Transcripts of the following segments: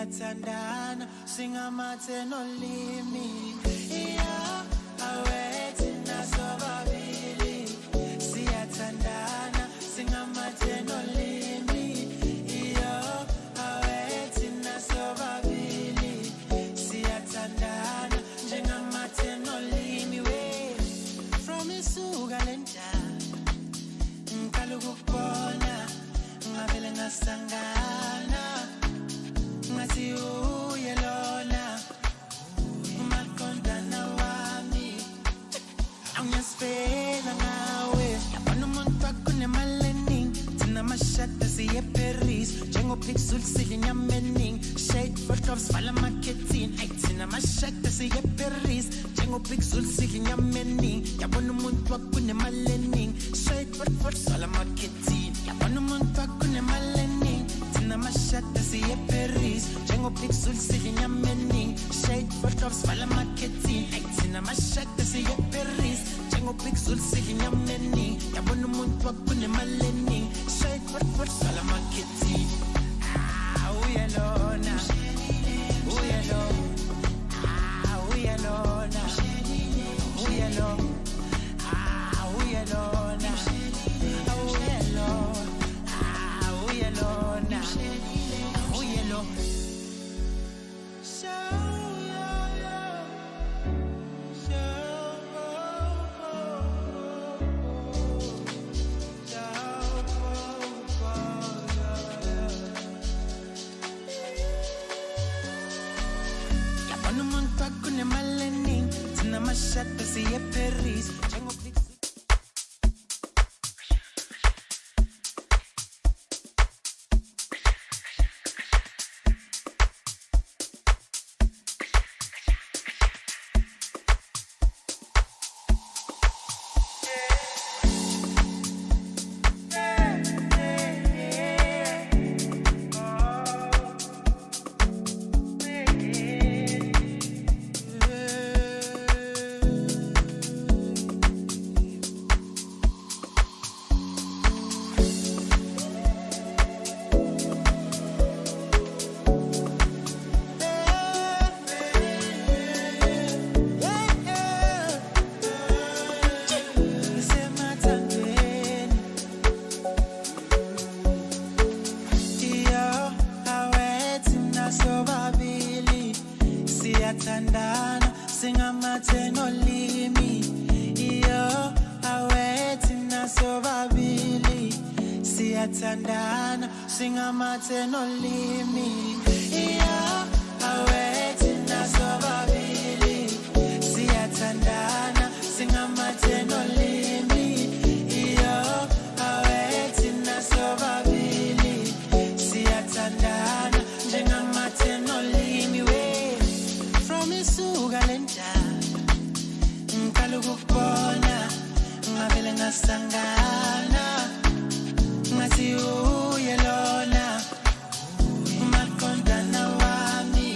siyathandana singamathe nolimi yeah awethu nasobabili siyathandana singamathe nolimi yeah awethu nasobabili siyathandana njengamathe nolimi we from isuka lenta ngicela ukubona ngavele ngasangana ngathi uyelona umaqondana wami angisifela ngawe yabona umuntu akunemalening thina mashada siye Paris njengopixel silinyamening shade photos vala marketing ay thina mashada siye Paris njengopixel silinyamening yabona umuntu akunemalening shade photos vala marketing yabona umuntu akunemalening thina mashada siye Paris njengopixel silinyamening shade photos vala marketing ay thina mashada siye Paris njengopixel silinyamening yabona umuntu akunemalening shade photos vala marketing uyelona uyelona uyelona uyelona uyelona uyelona uyelona akunemalening thina mashada siye Paris siyathandana singamathe nolimi iyo awethu nasobabili siyathandana singamathe nolimi iyo awethu nasobabili siyathandana singamathe nolimi iyo awethu nasobabili siyathandana njengamathe nolimi we isuka lenta ngicela ukubona ngavele ngasangana ngathi uyelona umaqondana wami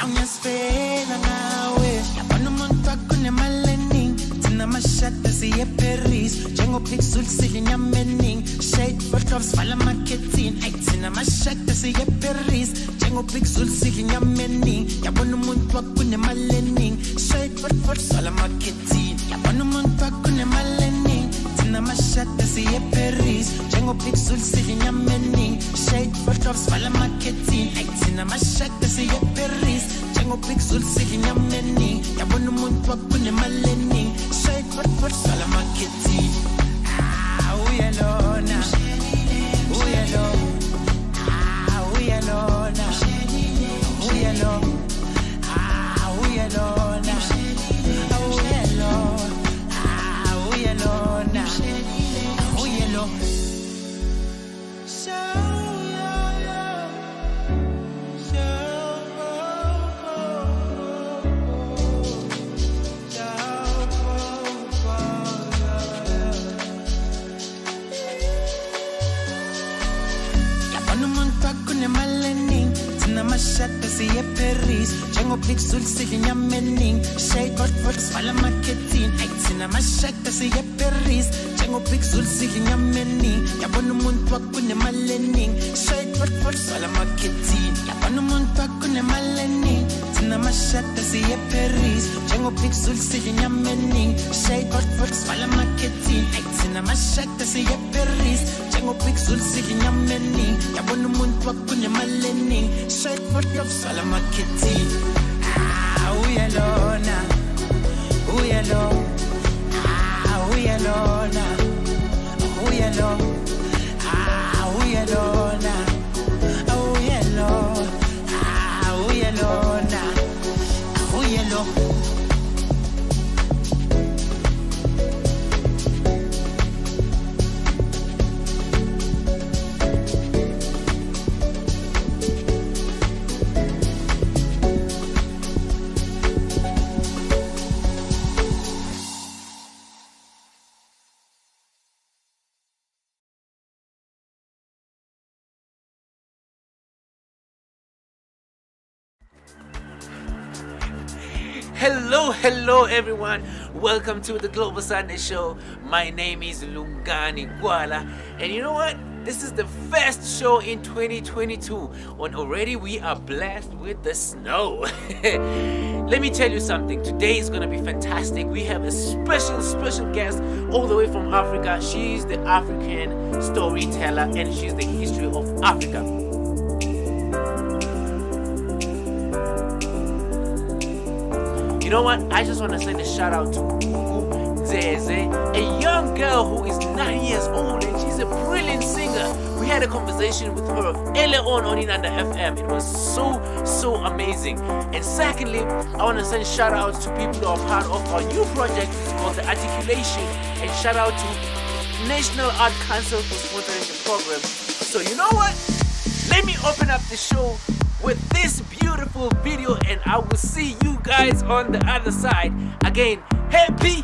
angisifela ngawe yabona umuntu akunemalening thina mashada siye Paris njengopixel silinyamening shade photos vala marketing ay thina mashada siye Paris njengopixel silinyamening yabona umuntu akunemalening shade photos vala marketing yabona umuntu akunemalening thina mashada siye Paris njengopixel silinyamening shade photos vala marketing ay thina mashada siye Paris njengopixel silinyamening yabona umuntu akunemalening shade photos vala marketing uyelona uyelona uyelona uyelona uyelona uyelona uyelona akunemalening thina mashada siye Paris njengopixel silinyamening shade photos vala marketing ay thina mashada siye Paris njengobig Zulu sidla inyama eningi yabona umuntu wakho unemali eningi straight for sala marketing yabona umuntu wakho unemali eningi thina mashada siye Paris njengobig Zulu sidla inyama eningi straight for sala marketing thina mashada siye Paris njengobig Zulu sidla inyama eningi yabona umuntu wakho unemali eningi straight for sala marketing uyalona uyalona uyalona uyalona uyalona uyalona uyalona Hello everyone, welcome to the Global Sunday Show. My name is Lungani Gwala, and you know what? This is the first show in 2022, and already we are blessed with the snow. Let me tell you something, today is gonna be fantastic. We have a special guest all the way from Africa. She's the African storyteller, and she's the history of Africa. You know what? I just want to send a shout out to Zeze, a young girl who is 9 years old and she's a brilliant singer. We had a conversation with her earlier on Inanda FM. It was so amazing. And secondly, I want to send shout outs to people who are part of our new project. It's called The Articulation. And shout out to National Art Council for sponsoring the program. So you know what? Let me open up the show with this beautiful video, and I will see you guys on the other side. Again, happy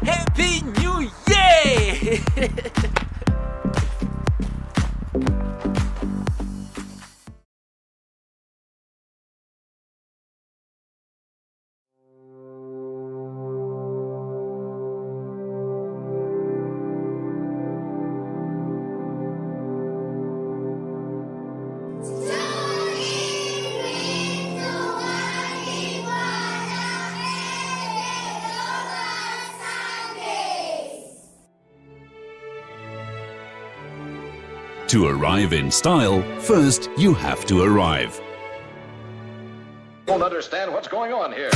New Year! To arrive in style, first you have to arrive. Don't understand what's going on here.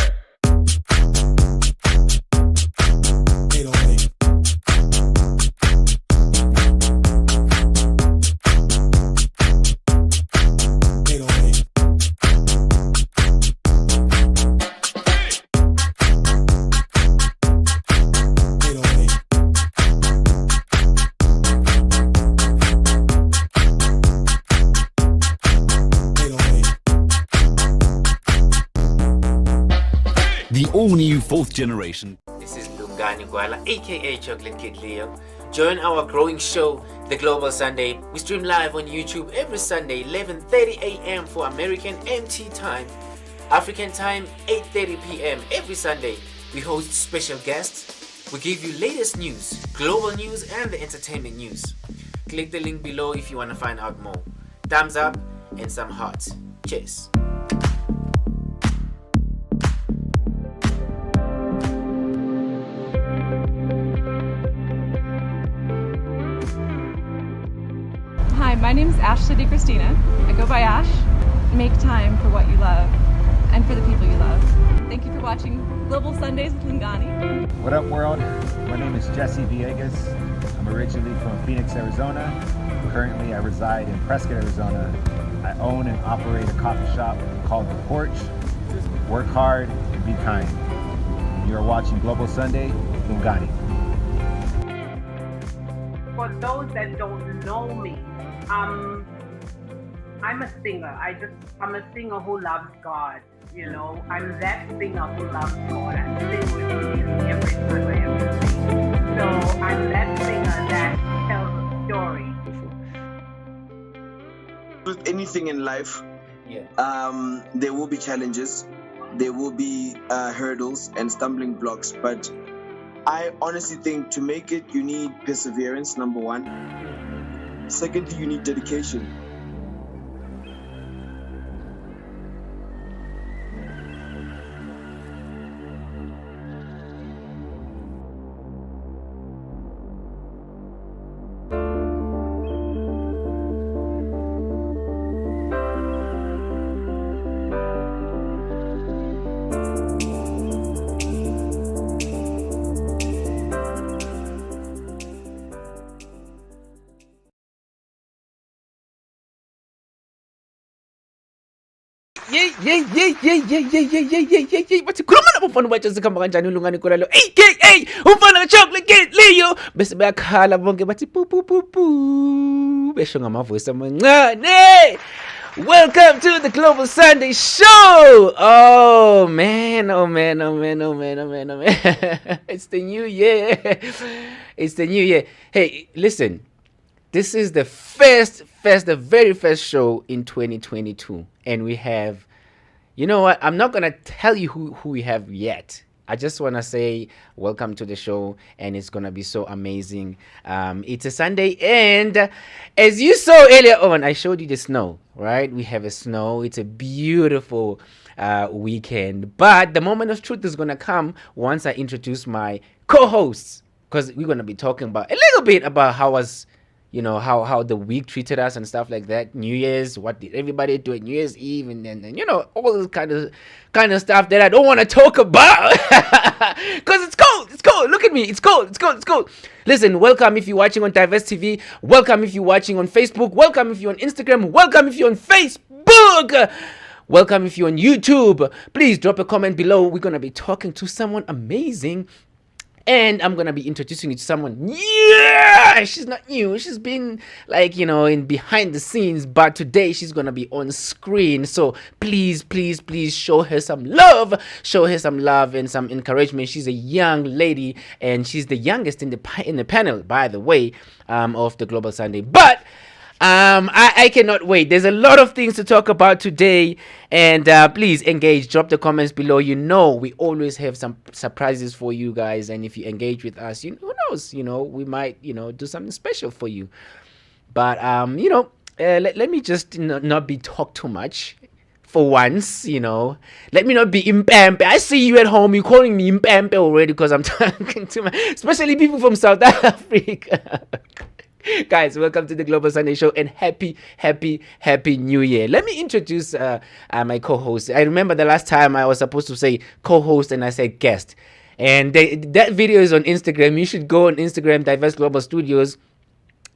The all-new fourth generation. This is Lungani Gwala, aka Chocolate Kid Leo. Join our growing show, The Global Sunday. We stream live on YouTube every Sunday, 11:30 a.m. for American MT time. African time, 8:30 p.m. every Sunday. We host special guests. We give you latest news, global news, and the entertainment news. Click the link below if you want to find out more. Thumbs up and some hearts. Cheers. Hi, my name is Ashley Christina. I go by Ash. Make time for what you love and for the people you love. Thank you for watching Global Sundays with Lungani. What up, world? My name is Jesse Villegas. I'm originally from Phoenix, Arizona. Currently, I reside in Prescott, Arizona. I own and operate a coffee shop called The Porch. Work hard and be kind. You are watching Global Sunday with Lungani. For those that don't know me, I'm a singer. I'm a singer who loves God. You know, I'm that singer who loves God. I sing with Him every time I ever sing. So I'm that singer that tells a story. With anything in life, there will be challenges, there will be hurdles and stumbling blocks, but I honestly think to make it, you need perseverance, number one. Secondly, you need dedication. Sikhuluma nabafana batsha sikhamba kanjani ulungani kulalo aka umfana chocolate kid Leo bese bayakhala bonke bathi pu pu pu pu besho ngamavoice amancane. Welcome to the Global Sunday Show. Oh man. It's the new year. It's the new year. Hey, listen. This is the very first show in 2022, and we have, you know what? I'm not gonna tell you who we have yet. I just wanna say welcome to the show, and it's gonna be so amazing. It's a Sunday, and as you saw earlier on, I showed you the snow, right? We have a snow. It's a beautiful weekend, but the moment of truth is gonna come once I introduce my co-hosts, because we're gonna be talking about a little bit about how the week treated us and stuff like that. New Year's, what did everybody do at New Year's Eve, and all this kind of stuff that I don't want to talk about because it's cold. Look at me, it's cold. Listen, welcome if you're watching on Diverse TV. Welcome if you're watching on Facebook. Welcome if you're on Instagram. Welcome if you're on Facebook. Welcome if you're on YouTube. Please drop a comment below. We're gonna be talking to someone amazing. And I'm going to be introducing you to someone. Yeah, she's not new. She's been in behind the scenes. But today she's going to be on screen. So please show her some love. Show her some love and some encouragement. She's a young lady. And she's the youngest in the panel, by the way, of the Global Sunday. But I cannot wait. There's a lot of things to talk about today, and please engage. Drop the comments below. We always have some surprises for you guys, and if you engage with us, who knows? We might do something special for you. But let me just not be talk too much. For once, let me not be impampe. I see you at home. You're calling me impampe already because I'm talking to especially people from South Africa. Guys, welcome to the Global Sunday Show, and happy New Year. Let me introduce my co-host. I remember the last time I was supposed to say co-host and I said guest. And that video is on Instagram. You should go on Instagram, Diverse Global Studios,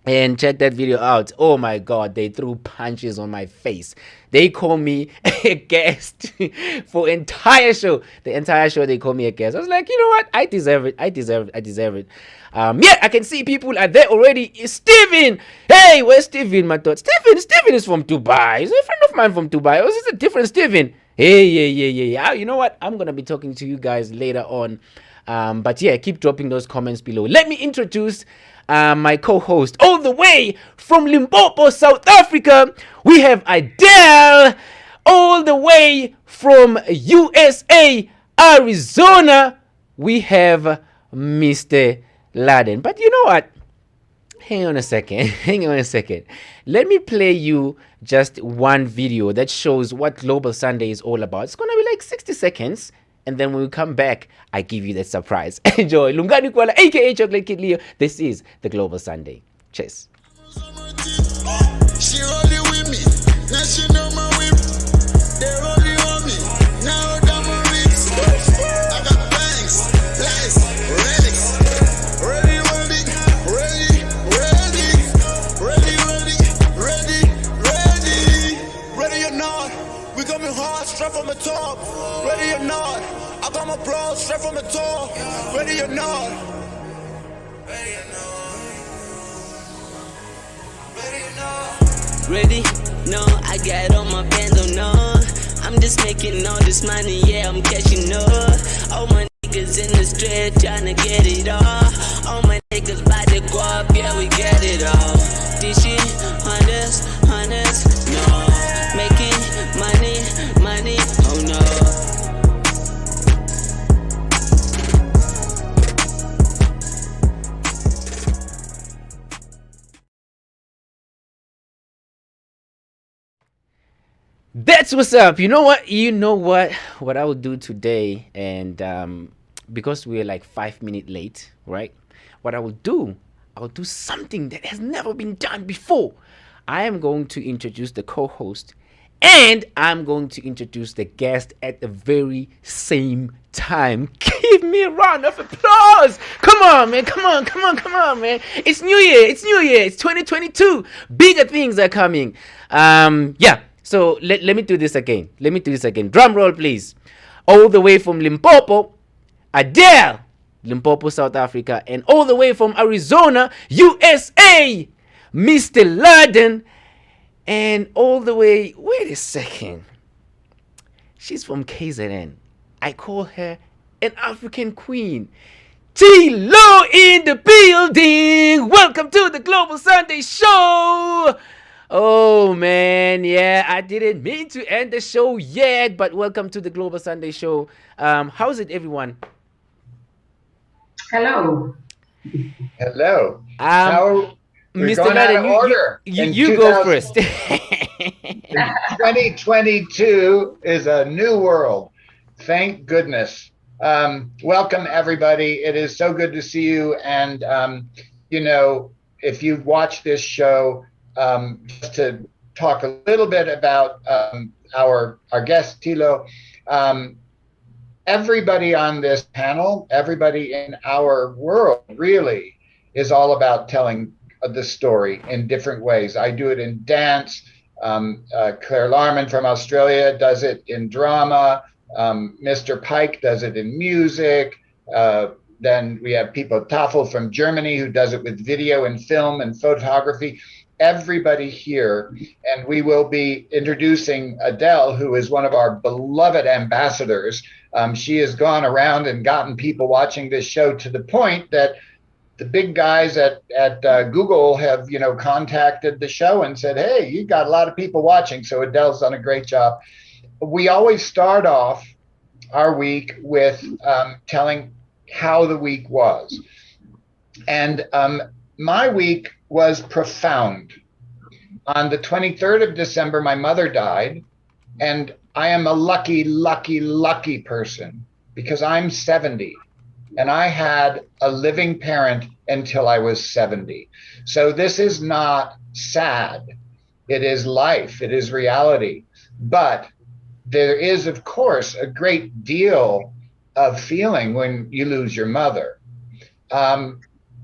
and check that video out. Oh my God, they threw punches on my face. They call me a guest for entire show. The entire show they call me a guest. I was like, you know what? I deserve it. I can see people are there already. Steven! Hey, where's Steven, my thought? Steven is from Dubai. He's a friend of mine from Dubai. Or is this a different Steven? Hey, yeah. You know what? I'm going to be talking to you guys later on. But yeah, keep dropping those comments below. Let me introduce my co-host all the way from Limpopo, South Africa. We have Adele all the way from USA, Arizona. We have Mr. Laden. But you know what? Hang on a second. Let me play you just one video that shows what Global Sunday is all about. It's going to be like 60 seconds. And then when we come back, I give you that surprise. Enjoy. Lungani Kuala, aka Chocolate Kid Leo. This is the Global Sunday. Cheers. She rolling with me. Now she know my whip. They rolling on me. Now I'm on rips. I got bangs, lights, relics. Ready or not, we coming hard, straight from the top. Ready or not, I got my bros straight from the top. Ready or not. Ready? No, I got on my bando, no. I'm just making all this money, yeah, I'm cashing up. All my niggas in the street tryna get it off. All my niggas by the guap, yeah, we get it off. This shit, hunters, no. Making money, oh no. That's what's up. You know what? You know what? What I will do today, and because we're like 5 minutes late, right? What I'll do something that has never been done before. I am going to introduce the co-host, and I'm going to introduce the guest at the very same time. Give me a round of applause. Come on, man. Come on, man. It's New Year. It's 2022. Bigger things are coming. Yeah. So let me do this again. Drum roll, please. All the way from Limpopo, Adele, Limpopo, South Africa, and all the way from Arizona, USA, Mr. London, and all the way, wait a second, she's from KZN. I call her an African queen. T-Loh in the building. Welcome to the Global Sunday Show. Oh man, yeah, I didn't mean to end the show yet, but welcome to the Global Sunday Show. How's it, everyone? Hello. Hello. Mr. Madden, you go first. 2022 is a new world. Thank goodness. Welcome, everybody. It is so good to see you. And, if you've watched this show, just to talk a little bit about our guest, T-Loh, everybody on this panel, everybody in our world really is all about telling the story in different ways. I do it in dance. Claire Larman from Australia does it in drama. Mr. Pike does it in music. Then we have Pipo Tafel from Germany who does it with video and film and photography. Everybody here, and we will be introducing Adele, who is one of our beloved ambassadors. She has gone around and gotten people watching this show to the point that the big guys at Google have, contacted the show and said, hey, you got a lot of people watching. So Adele's done a great job. We always start off our week with telling how the week was. And my week was profound. On the 23rd of December, my mother died, and I am a lucky, lucky, lucky person because I'm 70, and I had a living parent until I was 70. So this is not sad. It is life. It is reality. But there is, of course, a great deal of feeling when you lose your mother.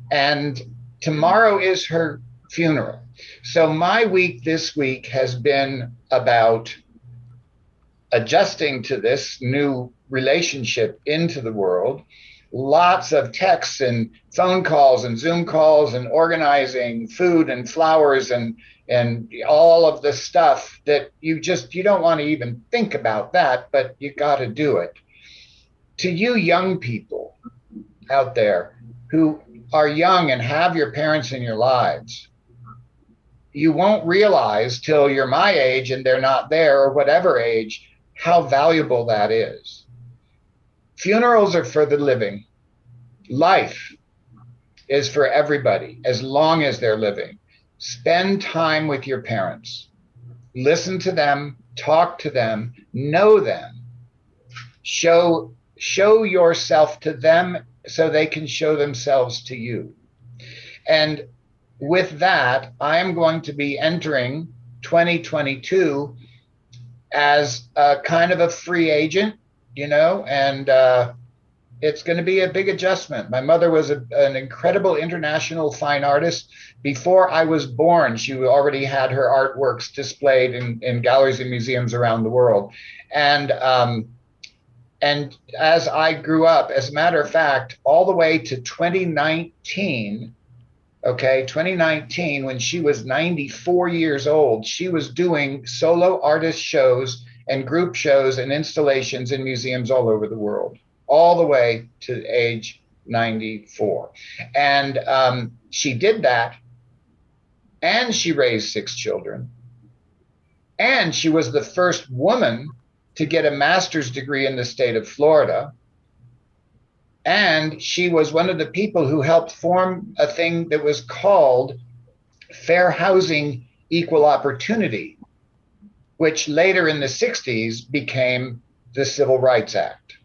And tomorrow is her funeral. So my week this week has been about adjusting to this new relationship into the world. Lots of texts and phone calls and Zoom calls and organizing food and flowers and all of the stuff that you don't want to even think about that, but you got to do it. To you young people out there who are young and have your parents in your lives, you won't realize till you're my age and they're not there or whatever age, how valuable that is. Funerals are for the living. Life is for everybody as long as they're living. Spend time with your parents. Listen to them, talk to them, know them. Show yourself to them so they can show themselves to you. And with that, I am going to be entering 2022 as a kind of a free agent, and it's going to be a big adjustment. My mother was an incredible international fine artist. Before I was born, she already had her artworks displayed in galleries and museums around the world. And as I grew up, as a matter of fact, all the way to 2019, when she was 94 years old, she was doing solo artist shows and group shows and installations in museums all over the world, all the way to age 94. And she did that, and she raised 6 children. And she was the first woman to get a master's degree in the state of Florida. And she was one of the people who helped form a thing that was called Fair Housing Equal Opportunity. which later in the 60s became the Civil Rights Act.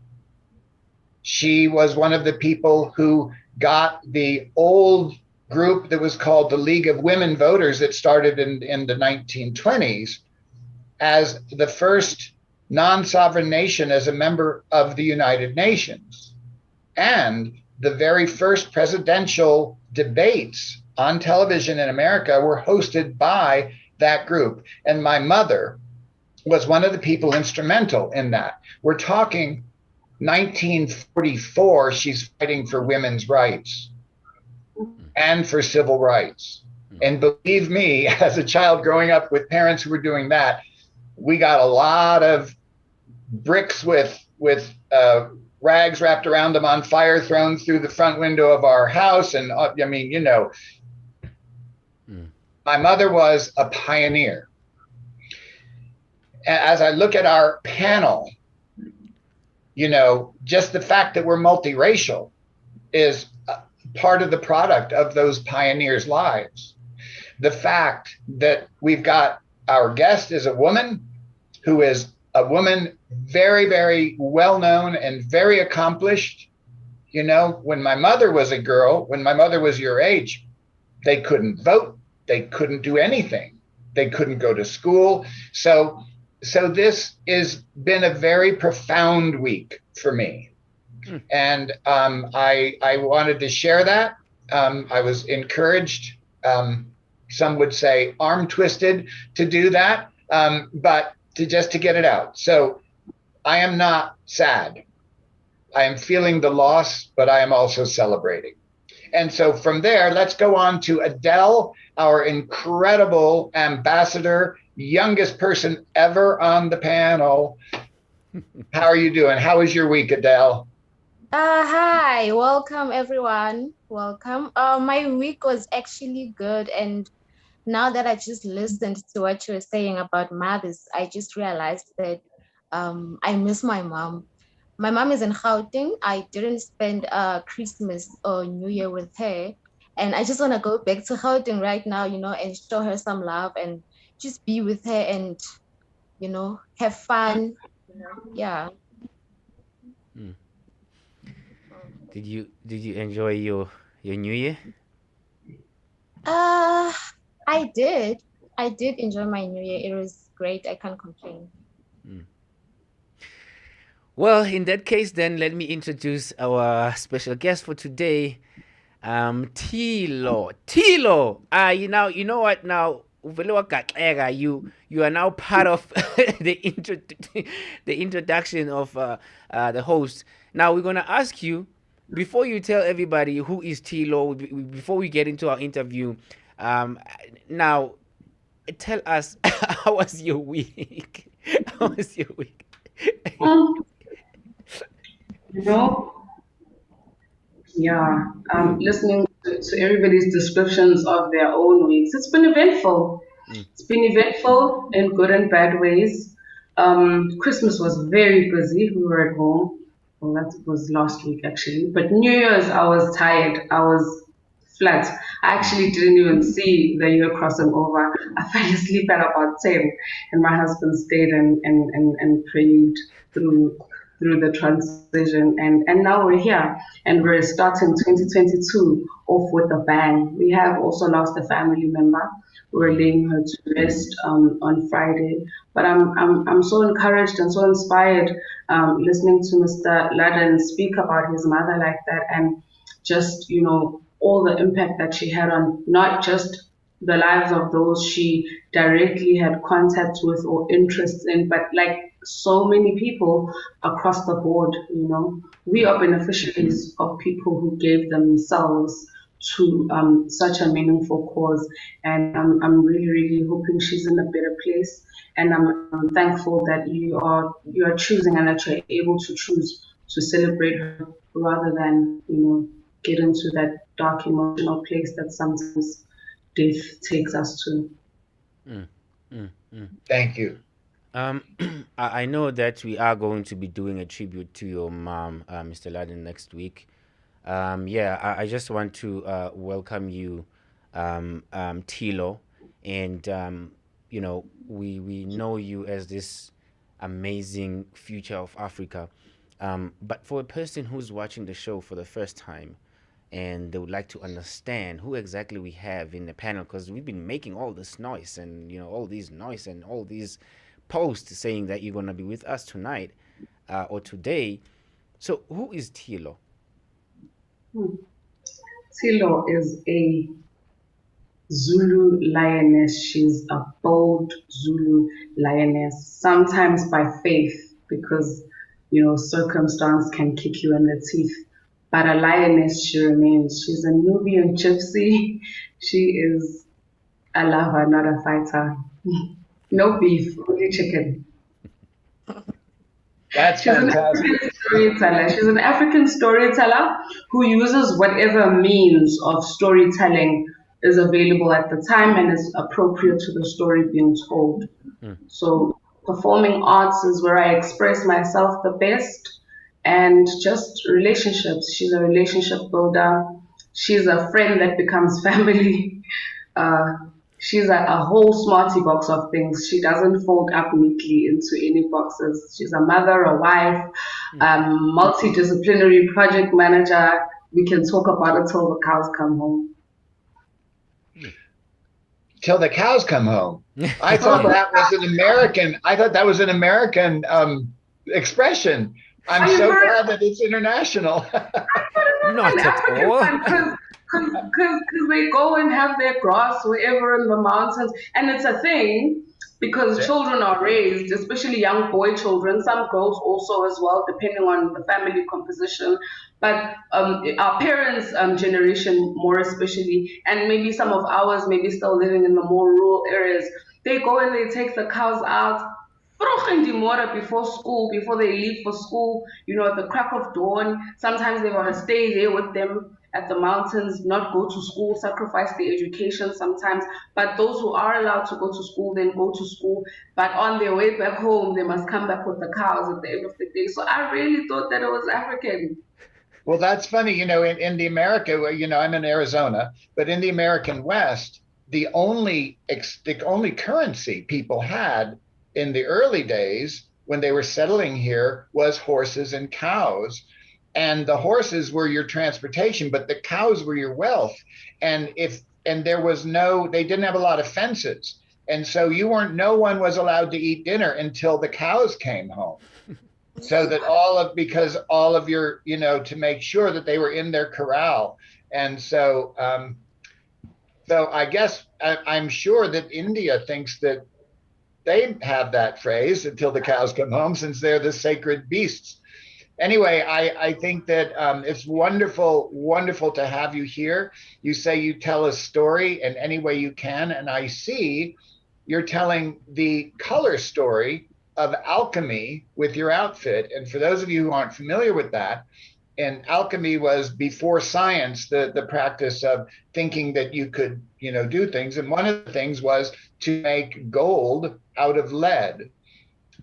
She was one of the people who got the old group that was called the League of Women Voters that started in the 1920s as the first non-sovereign nation as a member of the United Nations. And the very first presidential debates on television in America were hosted by that group. And my mother was one of the people instrumental in that. We're talking 1944, she's fighting for women's rights and for civil rights. And believe me, as a child growing up with parents who were doing that, we got a lot of bricks with rags wrapped around them on fire thrown through the front window of our house. And I mean, you know, my mother was a pioneer. As I look at our panel, you know, just the fact that we're multiracial is part of the product of those pioneers' lives. The fact that we've got our guest is a woman who is a woman very, very well known and very accomplished. You know, when my mother was a girl, when my mother was your age, they couldn't vote, they couldn't do anything, they couldn't go to school. So this has been a very profound week for me. And I wanted to share that. I was encouraged, some would say arm twisted to do that, but to get it out. So I am not sad. I am feeling the loss, but I am also celebrating. And so from there, let's go on to Adele, our incredible ambassador, youngest person ever on the panel. How are you doing? How was your week, Adele? Hi, welcome everyone. Welcome. My week was actually good, and now that I just listened to what you were saying about mothers, I just realized that I miss my mom. My mom is in Gauteng. I didn't spend Christmas or New Year with her, and I just want to go back to Gauteng right now, you know, and show her some love and just be with her and, you know, have fun. Yeah. Did you enjoy your New Year? I did enjoy my New Year. It was great. I can't complain. Well, in that case, then let me introduce our special guest for today, T-Loh. T-Loh. You know what now? You are now part of the introduction of the host. Now we're gonna ask you, before you tell everybody who is T-Loh, before we get into our interview, now tell us, how was your week? How was your week? You know, yeah, listening to everybody's descriptions of their own weeks. It's been eventful. It's been eventful in good and bad ways. Christmas was very busy. We were at home. Well, that was last week actually. But New Year's, I was tired. I was flat. I actually didn't even see the year crossing over. I fell asleep at about 10, and my husband stayed and prayed through the transition, and now we're here and we're starting 2022 off with a bang. We have also lost a family member. We're laying her to rest on Friday, but I'm so encouraged and so inspired listening to Mr. Laden speak about his mother like that, and just, you know, all the impact that she had on not just the lives of those she directly had contact with or interest in, but like so many people across the board. You know, we are beneficiaries of people who gave themselves to such a meaningful cause, and I'm really, really hoping she's in a better place. And I'm thankful that you are choosing, and that you're able to choose to celebrate her rather than, you know, get into that dark emotional place that sometimes death takes us to. Thank you. I know that we are going to be doing a tribute to your mom, Mr. Laden, next week. I just want to welcome you, T-Loh, and we know you as this amazing future of Africa. But for a person who's watching the show for the first time and they would like to understand who exactly we have in the panel, because we've been making all this noise and all these noise and all these posts saying that you're going to be with us tonight or today. So who is T-Loh? T-Loh is a Zulu Lioness. She's a bold Zulu Lioness, sometimes by faith, because circumstance can kick you in the teeth. But a lioness she remains. She's a Nubian gypsy. She is a lover, not a fighter. No beef, only chicken. That's fantastic. She's an African storyteller who uses whatever means of storytelling is available at the time and is appropriate to the story being told. So performing arts is where I express myself the best, and just relationships. She's a relationship builder. She's a friend that becomes family. She's a whole smarty box of things. She doesn't fold up neatly into any boxes. She's a mother, a wife, multidisciplinary project manager. We can talk about it till the cows come home. Till the cows come home. I thought that was an American. I thought that was an American expression. I'm so glad that it's international. Not at all. Because they go and have their grass wherever in the mountains, and it's a thing because children are raised, especially young boy children, some girls also as well, depending on the family composition. But our parents' generation more especially, and maybe some of ours maybe still living in the more rural areas, they go and they take the cows out before school, before they leave for school, at the crack of dawn. Sometimes they want to stay there with them at the mountains, not go to school, sacrifice their education sometimes. But those who are allowed to go to school, then go to school. But on their way back home, they must come back with the cows at the end of the day. So I really thought that it was African. Well, that's funny. In the America, I'm in Arizona, but in the American West, the only currency people had in the early days when they were settling here was horses and cows. And the horses were your transportation, but the cows were your wealth. And there was they didn't have a lot of fences. And so no one was allowed to eat dinner until the cows came home. So that because all of your, to make sure that they were in their corral. And so, I guess I'm sure that India thinks that they have that phrase, until the cows come home, since they're the sacred beasts. Anyway, I think that it's wonderful to have you here. You say you tell a story in any way you can, and I see you're telling the color story of alchemy with your outfit. And for those of you who aren't familiar with that, and alchemy was before science, the practice of thinking that you could, do things. And one of the things was to make gold out of lead.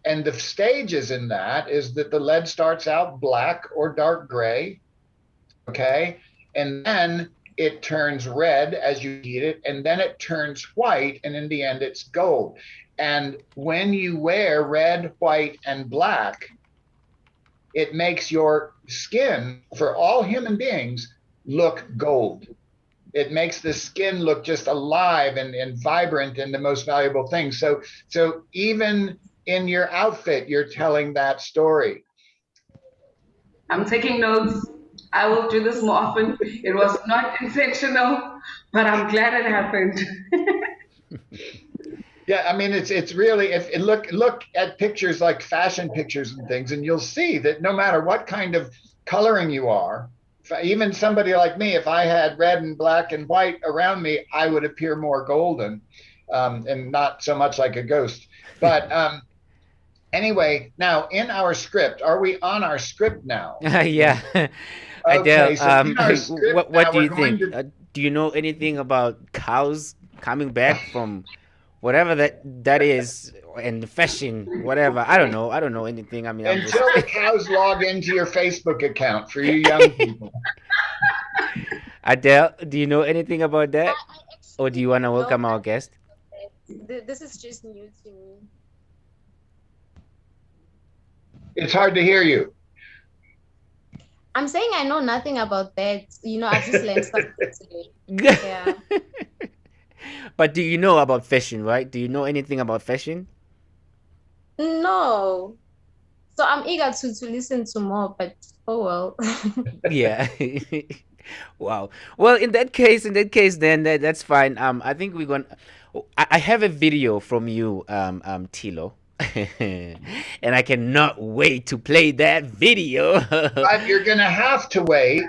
And the stages in that is that the lead starts out black or dark gray, okay? And then it turns red as you heat it, and then it turns white, and in the end it's gold. And when you wear red, white, and black, it makes your skin, for all human beings, look gold. It makes the skin look just alive and vibrant and the most valuable thing. So even in your outfit, you're telling that story. I'm taking notes. I will do this more often. It was not intentional, but I'm glad it happened. Yeah, I mean, it's really, look at pictures like fashion pictures and things, and you'll see that no matter what kind of coloring you are, even somebody like me, if I had red and black and white around me, I would appear more golden and not so much like a ghost. But anyway, now in our script, are we on our script now? Yeah. Okay, Adele, so what do you think? Do you know anything about cows coming back from whatever that is, and fashion, whatever? I don't know anything. I mean, until the cows log into your Facebook account for you young people. Adele, do you know anything about that, or do you want to welcome our guest? This is just new to me. It's hard to hear you. I'm saying I know nothing about that. I've just learned something today. Yeah. But do you know about fashion, right? Do you know anything about fashion? No. So I'm eager to listen to more, but oh well. Yeah. Wow. Well, in that case, then that's fine. I think we're gonna. I have a video from you, T-Loh, and I cannot wait to play that video. But you're gonna have to wait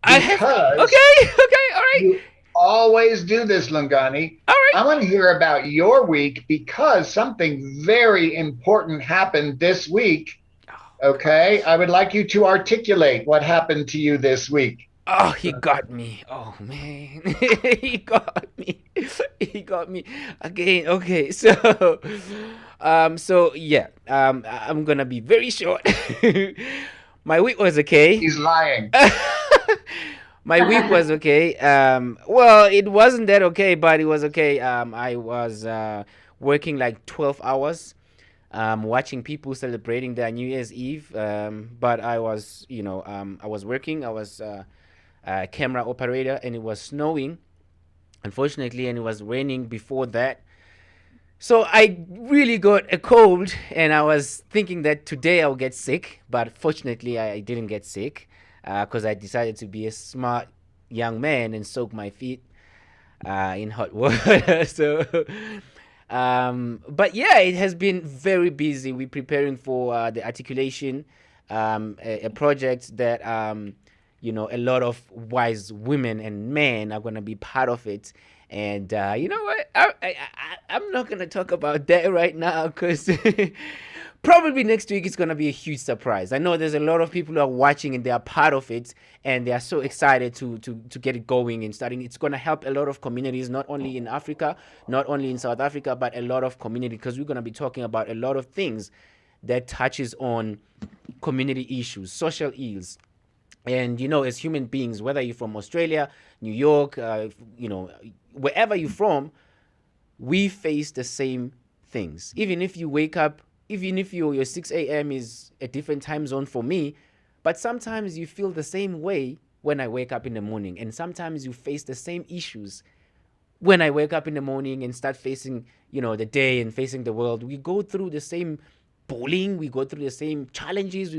Okay, all right. You always do this, Lungani. All right. I want to hear about your week because something very important happened this week. Okay, I would like you to articulate what happened to you this week. Oh, he got me. Oh man, he got me. He got me again. Okay, so yeah, I'm gonna be very short. My week was okay. He's lying. My week was okay. Well, it wasn't that okay, but it was okay. I was working like 12 hours, watching people celebrating their New Year's Eve. But I was, I was working. I was a camera operator, and it was snowing, unfortunately, and it was raining before that. So I really got a cold, and I was thinking that today I'll get sick, but fortunately I didn't get sick because I decided to be a smart young man and soak my feet in hot water. So, but yeah, it has been very busy. We're preparing for the articulation, a project that a lot of wise women and men are gonna be part of it. And you know what? I'm not gonna talk about that right now because probably next week it's gonna be a huge surprise. I know there's a lot of people who are watching and they are part of it, and they are so excited to get it going and starting. It's gonna help a lot of communities, not only in Africa, not only in South Africa, but a lot of community, because we're gonna be talking about a lot of things that touches on community issues, social ills. And as human beings, whether you're from Australia, New York, wherever you're from, we face the same things. Even if you wake up, even if your 6 a.m. is a different time zone for me, but sometimes you feel the same way when I wake up in the morning. And sometimes you face the same issues when I wake up in the morning and start facing, the day and facing the world. We go through the same bullying, we go through the same challenges,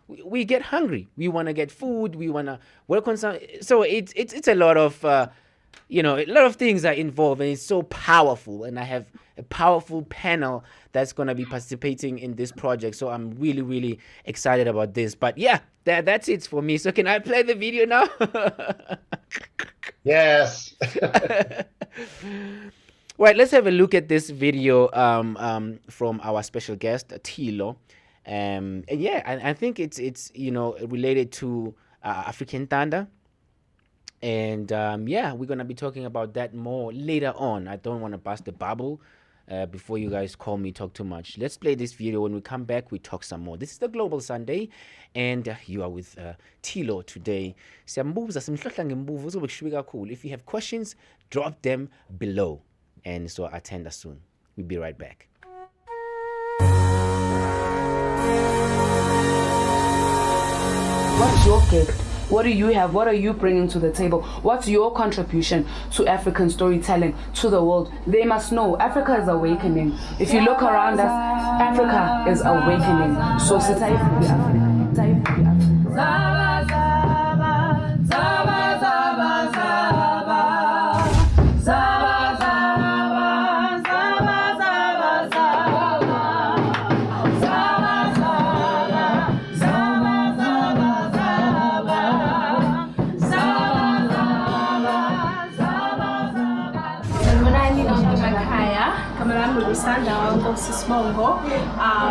we get hungry, we want to get food, we want to work on some. So it's a lot of a lot of things are involved, and it's so powerful. And I have a powerful panel that's going to be participating in this project, so I'm really, really excited about this. But yeah, that's it for me. So can I play the video now? Yes. Right, let's have a look at this video from our special guest, T-Loh. And yeah, I think it's related to African Thunder. And yeah, we're going to be talking about that more later on. I don't want to bust the bubble before you guys call me talk too much. Let's play this video. When we come back, we talk some more. This is the Global Sunday, and you are with T-Loh today. If you have questions, drop them below. And so attend us soon. We'll be right back. What is your gift? What do you have? What are you bringing to the table? What's your contribution to African storytelling, to the world? They must know Africa is awakening. If you look around us, Africa is awakening. So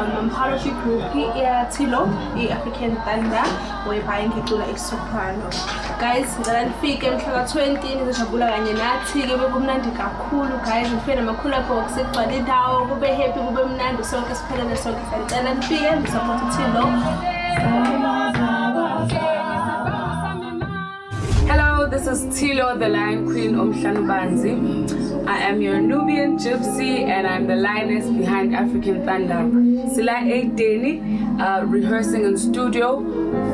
I'm part of the group here, T-Loh, the African Thunder, whereby ngicula isoprano. Guys, ngalifike mhla ka-20 ngizojabula kanye nathi ke kube mnandi kakhulu guys. Ngifike namakhulu box ekubhala indawo kube happy kube mnandi sonke siphelele sonke. Ngicela nifike ngisupport T-Loh. Hello, this is T-Loh, the Lion Queen Omhlanubanzi. I am your Nubian gypsy and I'm the lioness behind African Thunder. Sila Deni, rehearsing in studio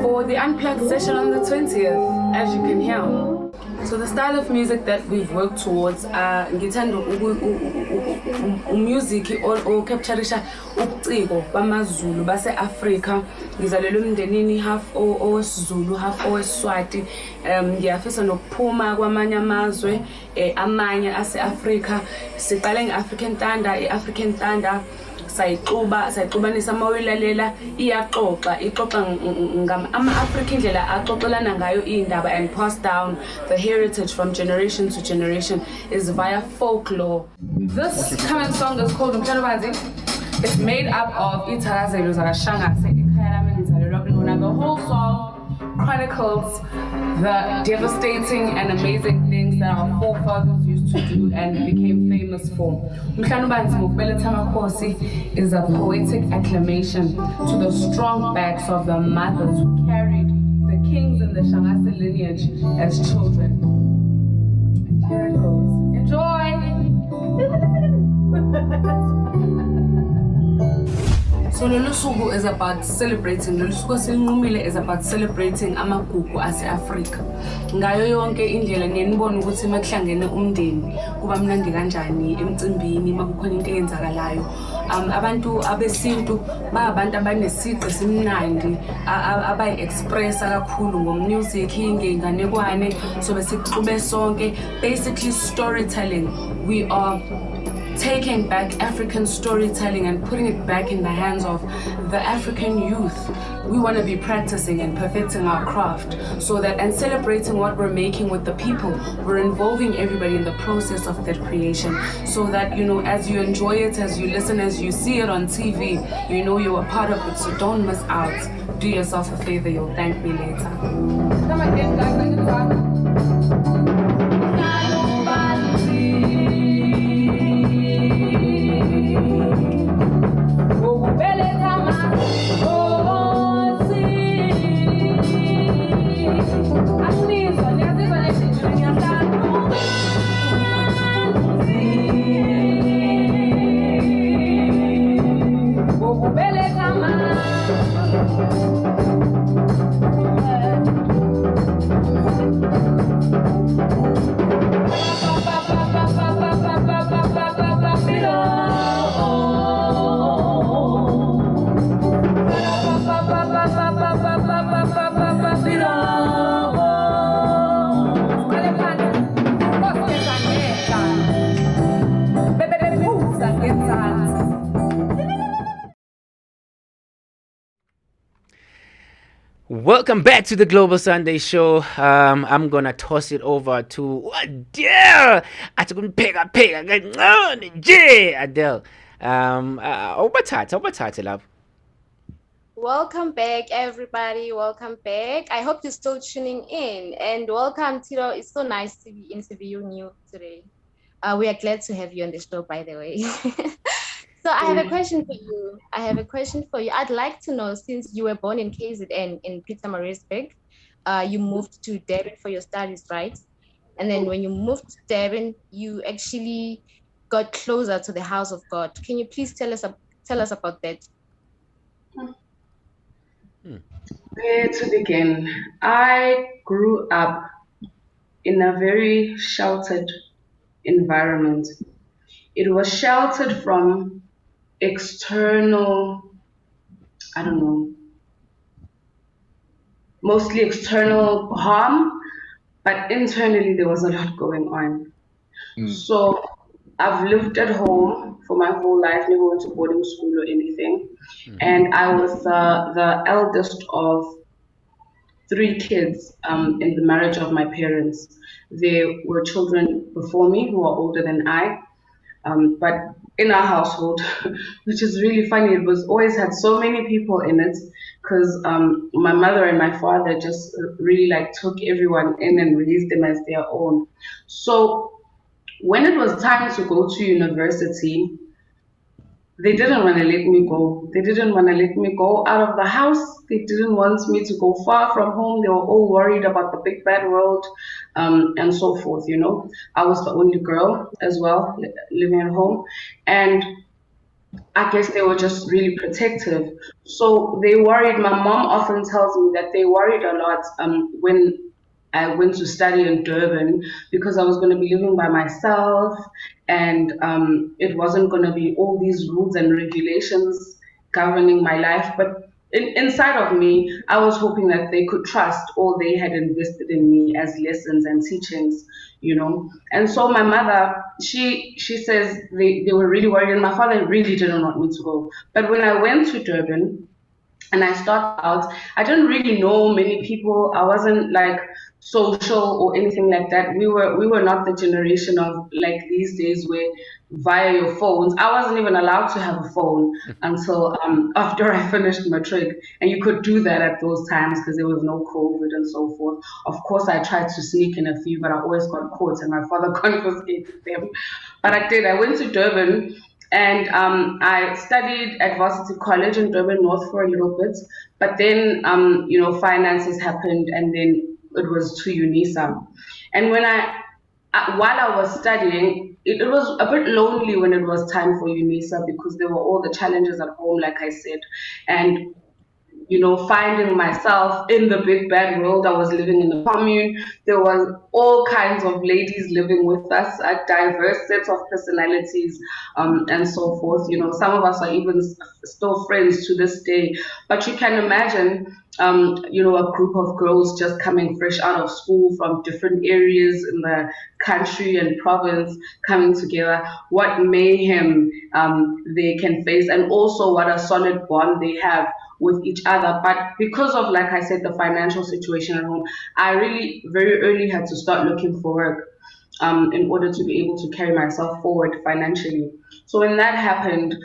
for the unplugged session on the 20th, as you can hear. So the style of music that we've worked towards, ngithanda music or captureisha ubuciko bamaZulu base Africa. Ngizalelwe emndenini half owesiZulu half owesiswati. Ngiyafisa nokuphuma kwamanye amazwe amanye ase Africa. Siqale ngeAfrican Thunder, iAfrican Thunder sayixubanisa mawilalela ixoxa ama-Africa indlela axoxelana ngayo indaba and pass down the heritage from generation to generation is via folklore. This current song is called Umhlanobanzi. It's made up of ithakazelo zakashangase ekhaya lami ngizalelwa kulona. The whole song chronicles the devastating and amazing things that our forefathers used to do and became famous for. Umhlanobanzi ngokubeletha amakhosi is a poetic acclamation to the strong backs of the mothers who carried the kings in the Shangase lineage as children. And here it goes. Enjoy! So Lolusugu is about celebrating. Lolusugu selinqumile is about celebrating amagugu ase-Africa. Ngayo yonke indlela niyibona ukuthi makuhlangene umndeni kuba mnandi kanjani emcimbini makukhona into eyenzakalayo. Abantu abesintu abantu abanesiqi simnandi abayi-expressa kakhulu ngomusic ngeinganekwane so besixube sonke. Basically storytelling. We are taking back African storytelling and putting it back in the hands of the African youth. We want to be practicing and perfecting our craft so that and celebrating what we're making with the people. We're involving everybody in the process of that creation so that, you know, as you enjoy it, as you listen, as you see it on TV, you know you're a part of it, so don't miss out. Do yourself a favor, you'll thank me later. Come again, guys. Welcome back to the Global Sunday Show. I'm gonna toss it over to Adele. Adele. Love. Welcome back, everybody. Welcome back. I hope you're still tuning in. And welcome, T-Loh. It's so nice to be interviewing you today. We are glad to have you on the show, by the way. So I have a question for you. I'd like to know, since you were born in KZN in Pietermaritzburg, you moved to Durban for your studies, right? And then when you moved to Durban, you actually got closer to the house of God. Can you please tell us about that? Where to begin? I grew up in a very sheltered environment. It was sheltered from external, mostly external harm, but internally there was a lot going on. So I've lived at home for my whole life, never went to boarding school or anything. And I was the eldest of 3 kids in the marriage of my parents. There were children before me who are older than I. But in our household, which is really funny, it was always had so many people in it because my mother and my father just really took everyone in and raised them as their own. So when it was time to go to university, they didn't want to let me go. They didn't want to let me go out of the house. They didn't want me to go far from home. They were all worried about the big bad world, and so forth. I was the only girl as well, living at home, and I guess they were just really protective. So they worried. My mom often tells me that they worried a lot when I went to study in Durban, because I was going to be living by myself, and it wasn't going to be all these rules and regulations governing my life. But inside of me, I was hoping that they could trust all they had invested in me as lessons and teachings. And so my mother, she says they were really worried, and my father really didn't want me to go. But when I went to Durban, and I started out, I didn't really know many people. I wasn't like social or anything like that. We were not the generation of like these days where via your phones. I wasn't even allowed to have a phone until after I finished matric, and you could do that at those times because there was no COVID and so forth. Of course, I tried to sneak in a few, but I always got caught, and my father confiscated them. But I did. I went to Durban, and I studied at Varsity College in Durban North for a little bit, but then finances happened, and then it was to UNISA. And while I was studying, it was a bit lonely when it was time for UNISA, because there were all the challenges at home, like I said, and finding myself in the big bad world. I was living in a commune. There was all kinds of ladies living with us, a diverse set of personalities, and so forth. Some of us are even still friends to this day. But you can imagine, a group of girls just coming fresh out of school from different areas in the country and province coming together, what mayhem they can face, and also what a solid bond they have with each other. But because of, like I said, the financial situation at home, I really very early had to start looking for work in order to be able to carry myself forward financially. So when that happened,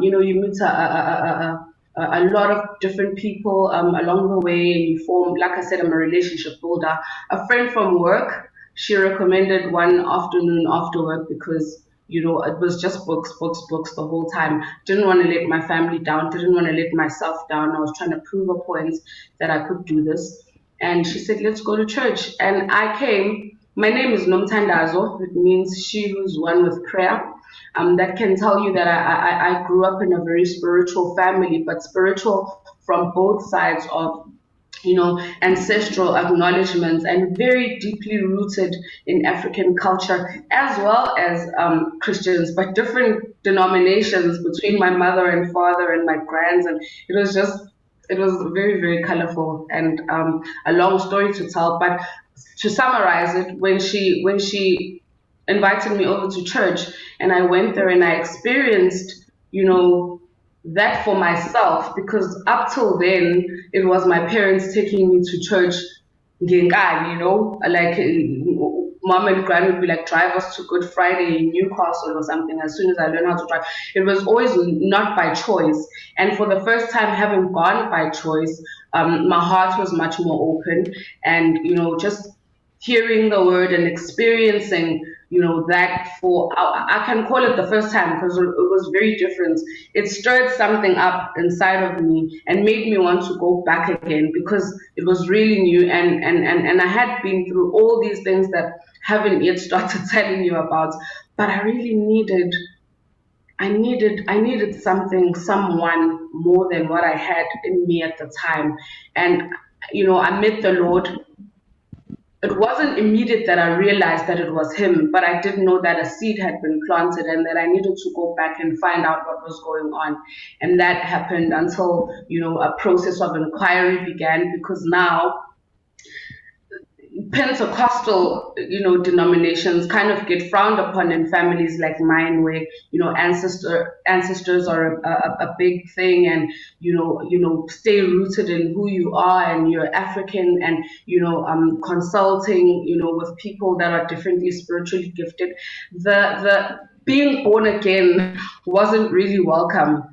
you meet a lot of different people along the way, and you form, like I said, I'm a relationship builder. A friend from work, she recommended one afternoon after work, because it was just books, books, books the whole time. Didn't want to let my family down, didn't want to let myself down. I was trying to prove a point that I could do this. And she said, let's go to church. And I came. My name is Nomtandazo. It means she who's one with prayer. That can tell you that I grew up in a very spiritual family, but spiritual from both sides of ancestral acknowledgements, and very deeply rooted in African culture, as well as Christians, but different denominations between my mother and father and my grands. And it was very, very colorful, and a long story to tell. But to summarize it, when she invited me over to church, and I went there and I experienced, that for myself, because up till then it was my parents taking me to church, like mom and grand would be like, drive us to Good Friday in Newcastle or something as soon as I learned how to drive. It was always not by choice. And for the first time having gone by choice, my heart was much more open, and just hearing the word and experiencing that for, I can call it the first time, because it was very different. It stirred something up inside of me and made me want to go back again, because it was really new, and I had been through all these things that haven't yet started telling you about. But I really needed something, someone more than what I had in me at the time. And I met the Lord. It wasn't immediate that I realized that it was him, but I did know that a seed had been planted, and that I needed to go back and find out what was going on. And that happened until, a process of inquiry began, because now Pentecostal, denominations kind of get frowned upon in families like mine, where ancestors are a big thing, and stay rooted in who you are, and you're African, and consulting with people that are differently spiritually gifted. The being born again wasn't really welcome.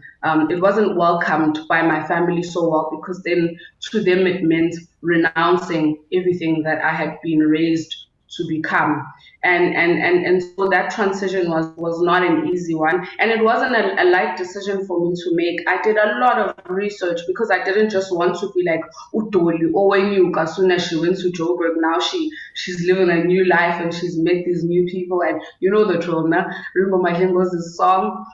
It wasn't welcomed by my family so well, because then to them it meant renouncing everything that I had been raised to become. and so that transition was not an easy one, and it wasn't a light decision for me to make. I did a lot of research because I didn't just want to be like Utoli or when you as soon as she went to Joburg, now she's living a new life and she's met these new people, and you know the troll now. Remember my was this song,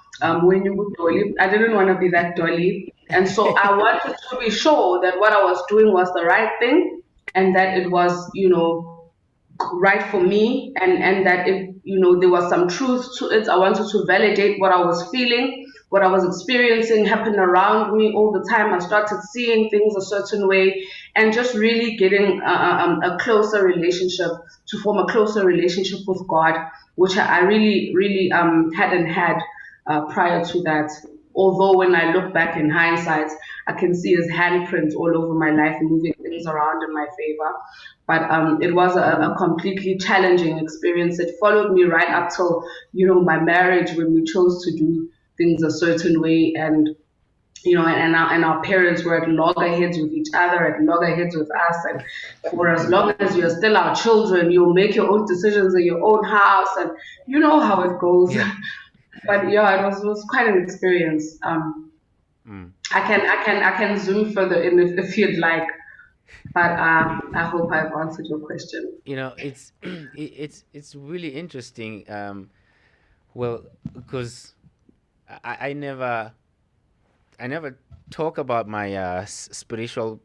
when you go Dolly. I didn't want to be that Dolly, and so I wanted to be sure that what I was doing was the right thing, and that it was, right for me, and that it, there was some truth to it. I wanted to validate what I was feeling, what I was experiencing happen around me all the time. I started seeing things a certain way, and just really getting a closer relationship, to form a closer relationship with God, which I really, really hadn't had prior to that. Although when I look back in hindsight, I can see his handprints all over my life, moving things around in my favor. But it was a completely challenging experience. It followed me right up till, my marriage, when we chose to do things a certain way, and and our parents were at loggerheads with each other, at loggerheads with us, and for as long as you're still our children, you'll make your own decisions in your own house, and you know how it goes. Yeah. But yeah, it was quite an experience. I can zoom further in if you'd like, but I hope I've answered your question. It's really interesting. Well, because I never talk about my spiritual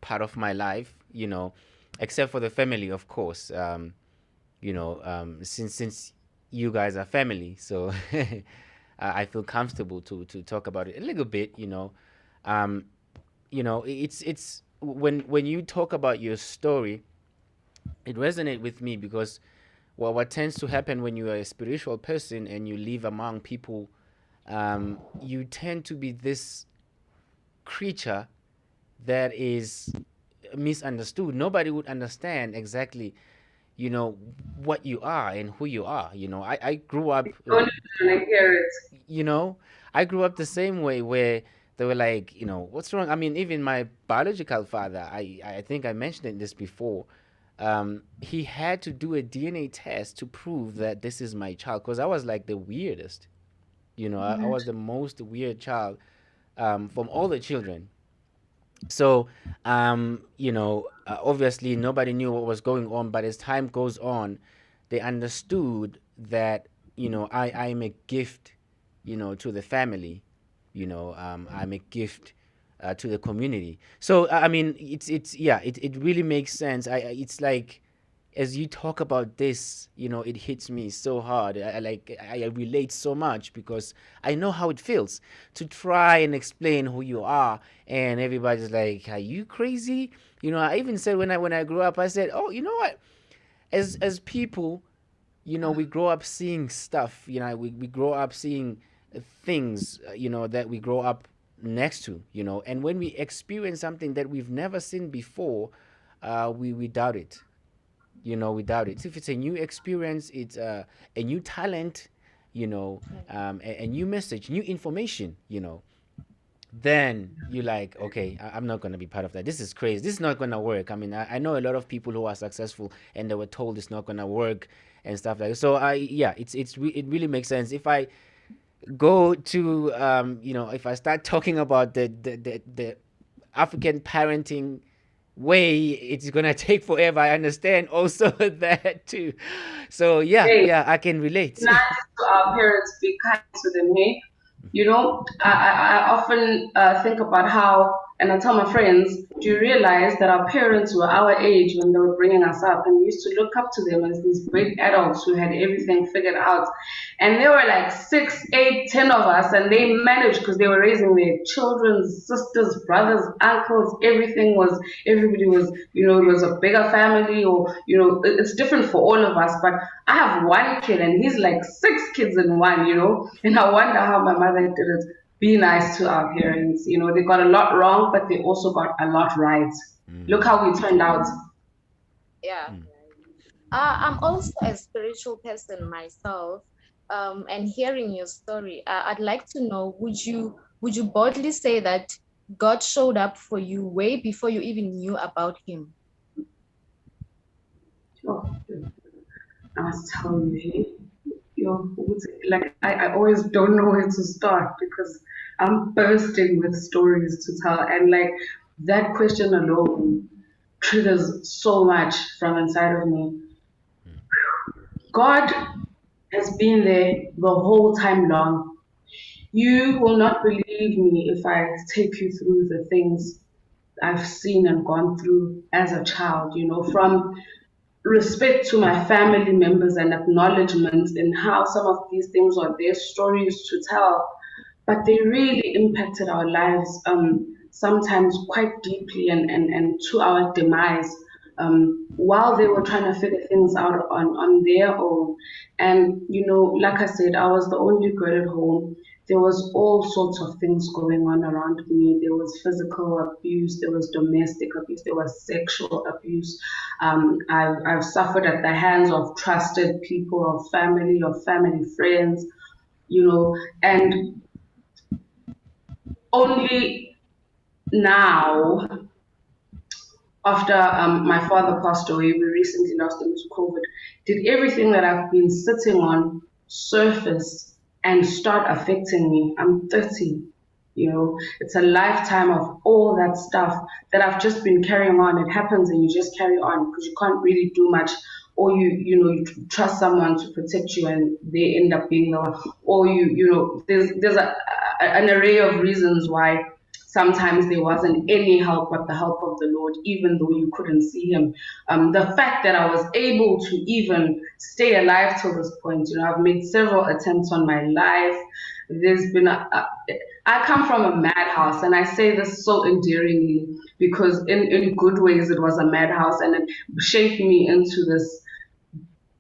part of my life, except for the family, of course. Since you guys are family, so I feel comfortable to talk about it a little bit. It's when you talk about your story, it resonates with me because what tends to happen when you are a spiritual person and you live among people, you tend to be this creature that is misunderstood. Nobody would understand exactly what you are and who you are. I grew up I grew up the same way, where they were like, what's wrong? I mean, even my biological father, I think I mentioned this before, he had to do a DNA test to prove that this is my child, because I was like the weirdest. I was the most weird child from all the children. So, obviously nobody knew what was going on, but as time goes on, they understood that, I'm a gift, to the family, I'm a gift to the community. So, I mean, it really makes sense. It's like, as you talk about this, it hits me so hard. I relate so much because I know how it feels to try and explain who you are, and everybody's like, "Are you crazy?" I even said when I grew up, I said, "Oh, you know what? As people, we grow up seeing stuff. We grow up seeing things, that we grow up next to, and when we experience something that we've never seen before, we doubt it." We doubt it. If it's a new experience, it's a new talent, a new message, new information, then you're like, okay, I'm not going to be part of that. This is crazy. This is not going to work. I mean, I know a lot of people who are successful and they were told it's not going to work and stuff like that. So it really makes sense. If I go to, if I start talking about the African parenting way, it's gonna take forever. I understand also that too. So I can relate. Nice to our parents, be kind to them, hey? I often think about how, and I tell my friends, do you realize that our parents were our age when they were bringing us up, and we used to look up to them as these great adults who had everything figured out, and there were like 6, 8, 10 of us, and they managed because they were raising their children, sisters, brothers, uncles. Everybody was, it was a bigger family, or it's different for all of us. But I have one kid, and he's like 6 kids in one, and I wonder how my mother did it. Be nice to our parents. They got a lot wrong, but they also got a lot right. Look how we turned out. Yeah. I'm also a spiritual person myself. And hearing your story, I'd like to know, would you boldly say that God showed up for you way before you even knew about him? I must tell you, hey, like I always don't know where to start because I'm bursting with stories to tell, and like that question alone triggers so much from inside of me. God has been there the whole time long. You will not believe me if I take you through the things I've seen and gone through as a child, from respect to my family members and acknowledgement in how some of these things are their stories to tell, but they really impacted our lives, sometimes quite deeply and to our demise, while they were trying to figure things out on their own. And, like I said, I was the only girl at home. There was all sorts of things going on around me. There was physical abuse, there was domestic abuse, there was sexual abuse. I've suffered at the hands of trusted people, of family friends, and only now, after my father passed away, we recently lost him to COVID, did everything that I've been sitting on surface and start affecting me. I'm 30, it's a lifetime of all that stuff that I've just been carrying on. It happens and you just carry on because you can't really do much. Or you trust someone to protect you and they end up being the one. Or there's an array of reasons why sometimes there wasn't any help but the help of the Lord, even though you couldn't see Him. The fact that I was able to even stay alive till this point, I've made several attempts on my life. There's been I come from a madhouse, and I say this so endearingly because in good ways it was a madhouse, and it shaped me into this,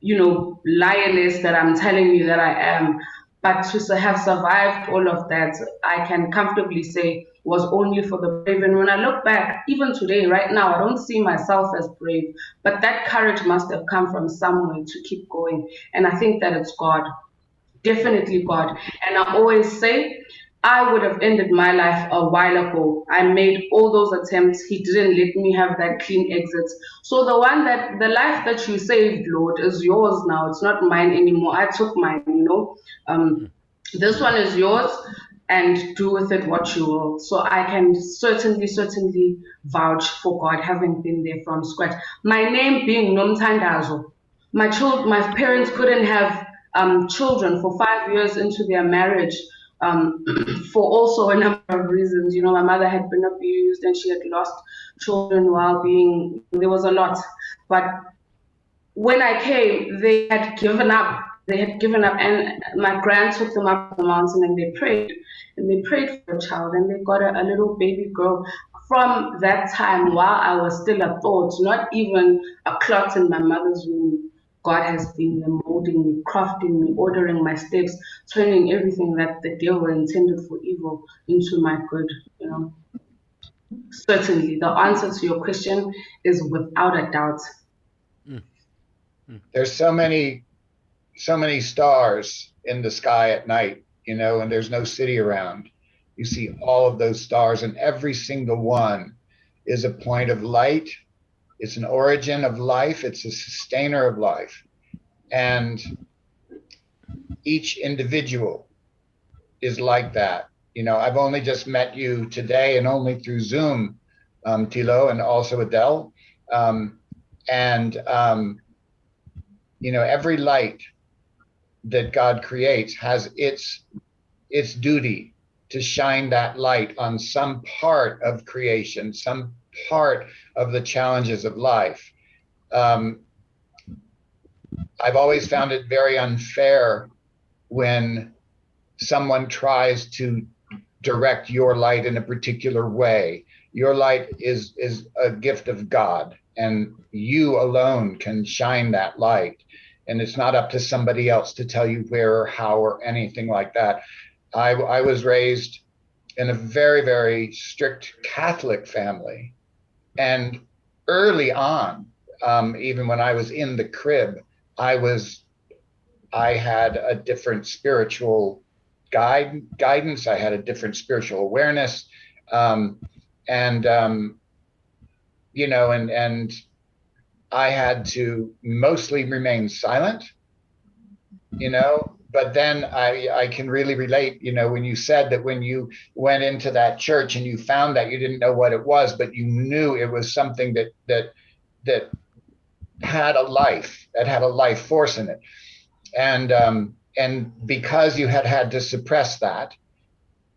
lioness that I'm telling you that I am. But to have survived all of that, I can comfortably say was only for the brave. And when I look back, even today, right now, I don't see myself as brave, but that courage must have come from somewhere to keep going. And I think that it's God, definitely God. And I always say, I would have ended my life a while ago. I made all those attempts. He didn't let me have that clean exit. So the life that you saved, Lord, is yours now. It's not mine anymore. I took mine, This one is yours, and do with it what you will. So I can certainly vouch for God having been there from scratch. My name being Nomtandazo. My parents couldn't have children for 5 years into their marriage, for also a number of reasons. My mother had been abused and she had lost children while there was a lot. But when I came, they had given up. And my grand took them up the mountain and they prayed. And they prayed for a child, and they got a little baby girl. From that time, while I was still a thought, not even a clot in my mother's womb, God has been there molding me, crafting me, ordering my steps, turning everything that the devil intended for evil into my good, Certainly, the answer to your question is without a doubt. There's so many stars in the sky at night, and there's no city around. You see all of those stars, and every single one is a point of light. It's an origin of life. It's a sustainer of life. And each individual is like that. I've only just met you today and only through Zoom, T-Loh, and also Adele. Every light that God creates has its duty to shine that light on some part of creation, some part of the challenges of life. I've always found it very unfair when someone tries to direct your light in a particular way. Your light is a gift of God, and you alone can shine that light. And it's not up to somebody else to tell you where or how or anything like that. I was raised in a very, very strict Catholic family. And early on, even when I was in the crib, I had a different spiritual guidance. I had a different spiritual awareness. And I had to mostly remain silent, but then I can really relate, when you said that when you went into that church and you found that you didn't know what it was, but you knew it was something that had a life force in it. And because you had to suppress that,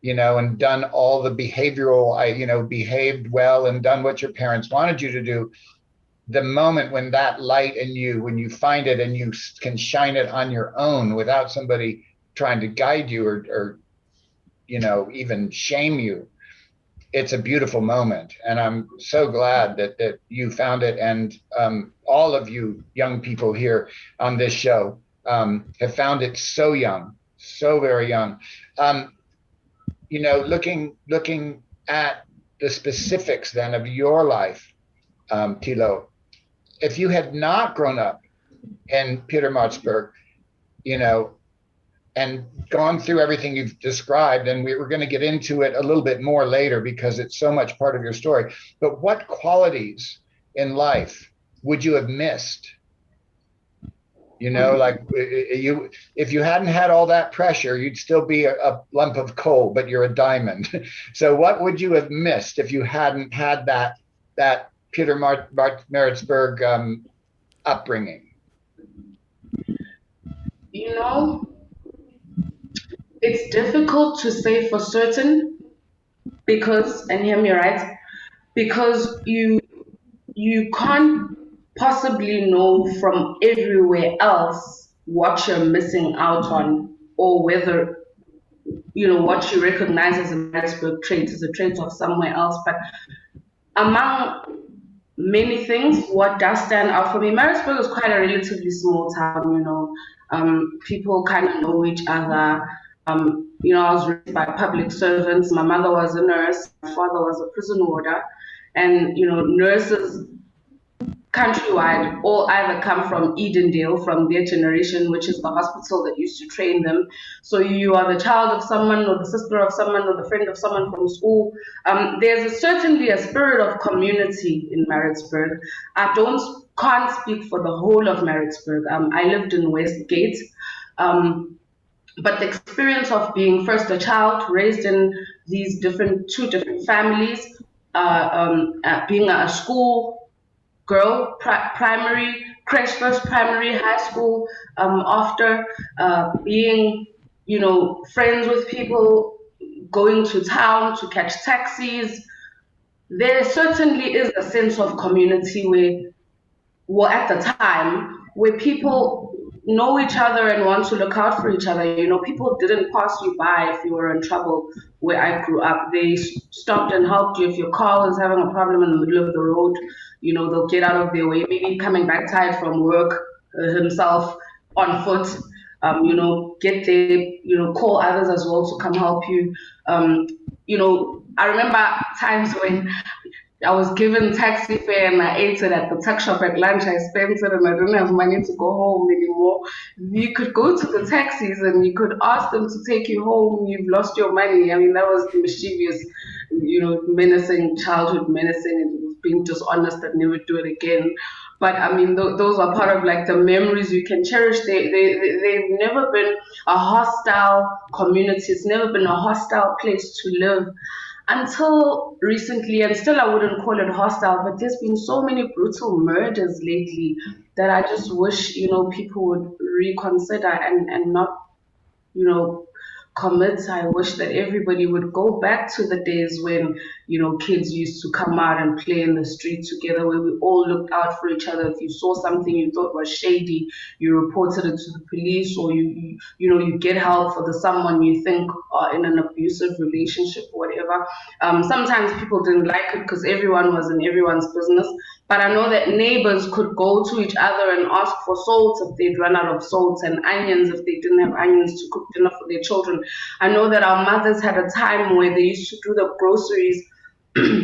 and done all the behavioral, behaved well and done what your parents wanted you to do, the moment when that light in you, when you find it and you can shine it on your own without somebody trying to guide you or even shame you, it's a beautiful moment. And I'm so glad that you found it. And all of you young people here on this show have found it so young, so very young. Looking at the specifics then of your life, T-Loh, if you had not grown up in Pietermaritzburg, and gone through everything you've described, and we're going to get into it a little bit more later because it's so much part of your story, but what qualities in life would you have missed? If you hadn't had all that pressure, you'd still be a lump of coal, but you're a diamond. So what would you have missed if you hadn't had that Pietermaritzburg upbringing? It's difficult to say for certain because, and hear me right, because you can't possibly know from everywhere else what you're missing out on, or whether what you recognize as a Maritzburg trait is a trait of somewhere else. But among many things, what does stand out for me, Maritzburg is quite a relatively small town. People kind of know each other. I was raised by public servants. My mother was a nurse. My father was a prison warder. And, nurses countrywide all either come from Edendale, from their generation, which is the hospital that used to train them. So you are the child of someone, or the sister of someone, or the friend of someone from school. There's certainly a spirit of community in Maritzburg. I can't speak for the whole of Maritzburg. I lived in Westgate. But the experience of being first a child raised in these two different families, being a school girl, primary, crash first, primary, high school, after being, friends with people, going to town to catch taxis, there certainly is a sense of community at the time, where people know each other and want to look out for each other. People didn't pass you by if you were in trouble. Where I grew up, they stopped and helped you if your car was having a problem in the middle of the road. They'll get out of their way, maybe coming back tired from work himself on foot. Get there, call others as well to come help you. I remember times when I was given taxi fare and I ate it at the tuck shop at lunch. I spent it and I don't have money to go home anymore. You could go to the taxis and you could ask them to take you home. You've lost your money. I mean, that was mischievous, menacing, childhood menacing, and being dishonest and never do it again. But I mean, those are part of the memories you can cherish. They've never been a hostile community. It's never been a hostile place to live. Until recently, and still I wouldn't call it hostile, but there's been so many brutal murders lately that I just wish, people would reconsider and not, commit. I wish that everybody would go back to the days when, kids used to come out and play in the street together, where we all looked out for each other. If you saw something you thought was shady, you reported it to the police, or you get help for someone you think are in an abusive relationship or whatever. Sometimes people didn't like it because everyone was in everyone's business. But I know that neighbors could go to each other and ask for salt if they'd run out of salt, and onions if they didn't have onions to cook dinner for their children. I know that our mothers had a time where they used to do the groceries,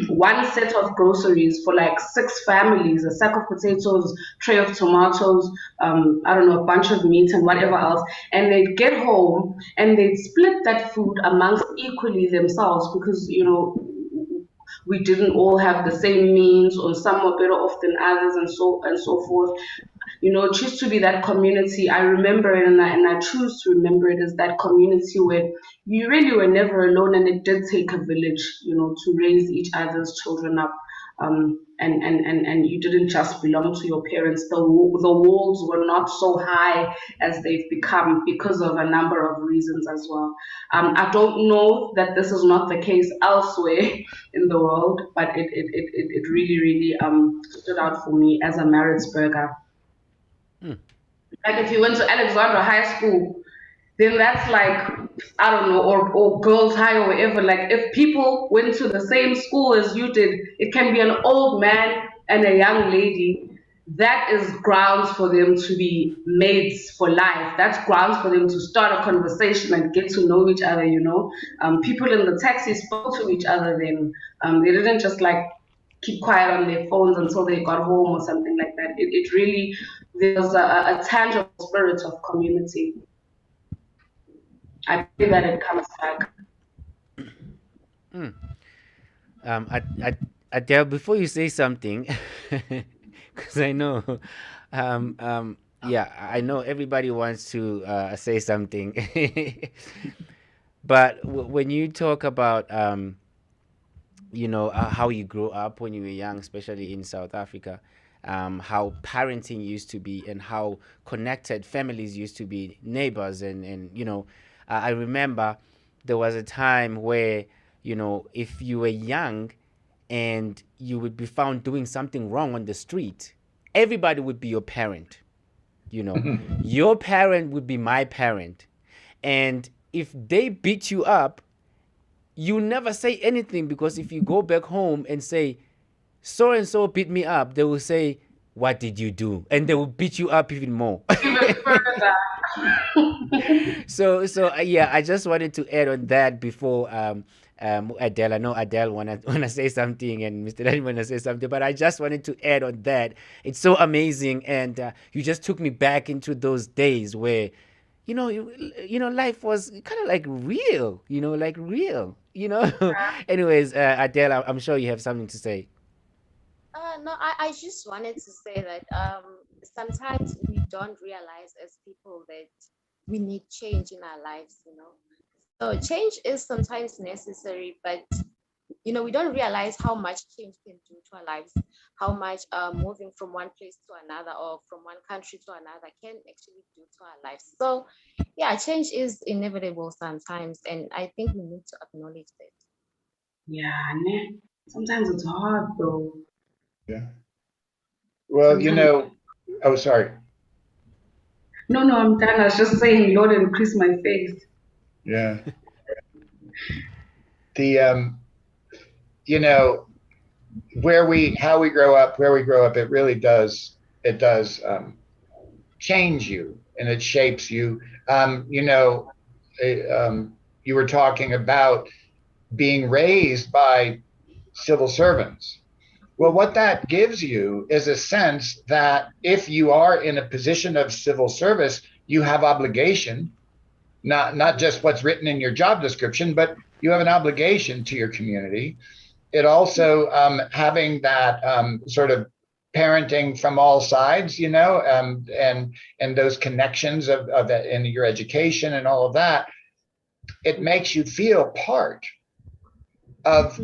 one set of groceries for 6 families, a sack of potatoes, tray of tomatoes, a bunch of meat and whatever else. And they'd get home and they'd split that food amongst equally themselves because, we didn't all have the same means, or some were better off than others, and so forth. You know, it used to be that community. I remember it, and I choose to remember it as that community where you really were never alone, and it did take a village, you know, to raise each other's children up. And you didn't just belong to your parents. The walls were not so high as they've become because of a number of reasons as well. I don't know that this is not the case elsewhere in the world, but it really, really stood out for me as a Maritzburger. Like if you went to Alexandra High School, then that's like, I don't know, or girls high or whatever. Like if people went to the same school as you did, it can be an old man and a young lady. That is grounds for them to be mates for life. That's grounds for them to start a conversation and get to know each other, you know. People in the taxi spoke to each other then. They didn't just like keep quiet on their phones until they got home or something like that. It really, there's a tangible spirit of community. I pray that it comes back. Adele, before you say something, because I know, yeah, I know everybody wants to say something, but when you talk about, you know, how you grew up when you were young, especially in South Africa, how parenting used to be and how connected families used to be, neighbors, and you know, I remember there was a time where, you know, if you were young and you would be found doing something wrong on the street, everybody would be your parent. You know, your parent would be my parent. And if they beat you up, you never say anything, because if you go back home and say, so and so beat me up, they will say, what did you do? And they will beat you up even more. So yeah, I just wanted to add on that before Adele. I know Adele wanna say something, and Mr. Danny wanna say something, but I just wanted to add on that. It's so amazing, and you just took me back into those days where, you know, life was kind of like real, you know, like real, you know. Anyways, Adele, I'm sure you have something to say. No, I just wanted to say that sometimes we don't realize as people that we need change in our lives, you know. So change is sometimes necessary, but you know, we don't realize how much change can do to our lives, how much moving from one place to another or from one country to another can actually do to our lives. So yeah, change is inevitable sometimes, and I think we need to acknowledge that. Yeah, ne? Sometimes it's hard though. Yeah. Well, you know, oh, sorry. No, I'm done. I was just saying, Lord, increase my faith. Yeah. The, you know, how we grow up, it really does, change you, and it shapes you. You know, you were talking about being raised by civil servants. Well, what that gives you is a sense that if you are in a position of civil service, you have obligation, not just what's written in your job description, but you have an obligation to your community. It also having that sort of parenting from all sides, you know, and those connections of in your education and all of that, it makes you feel part of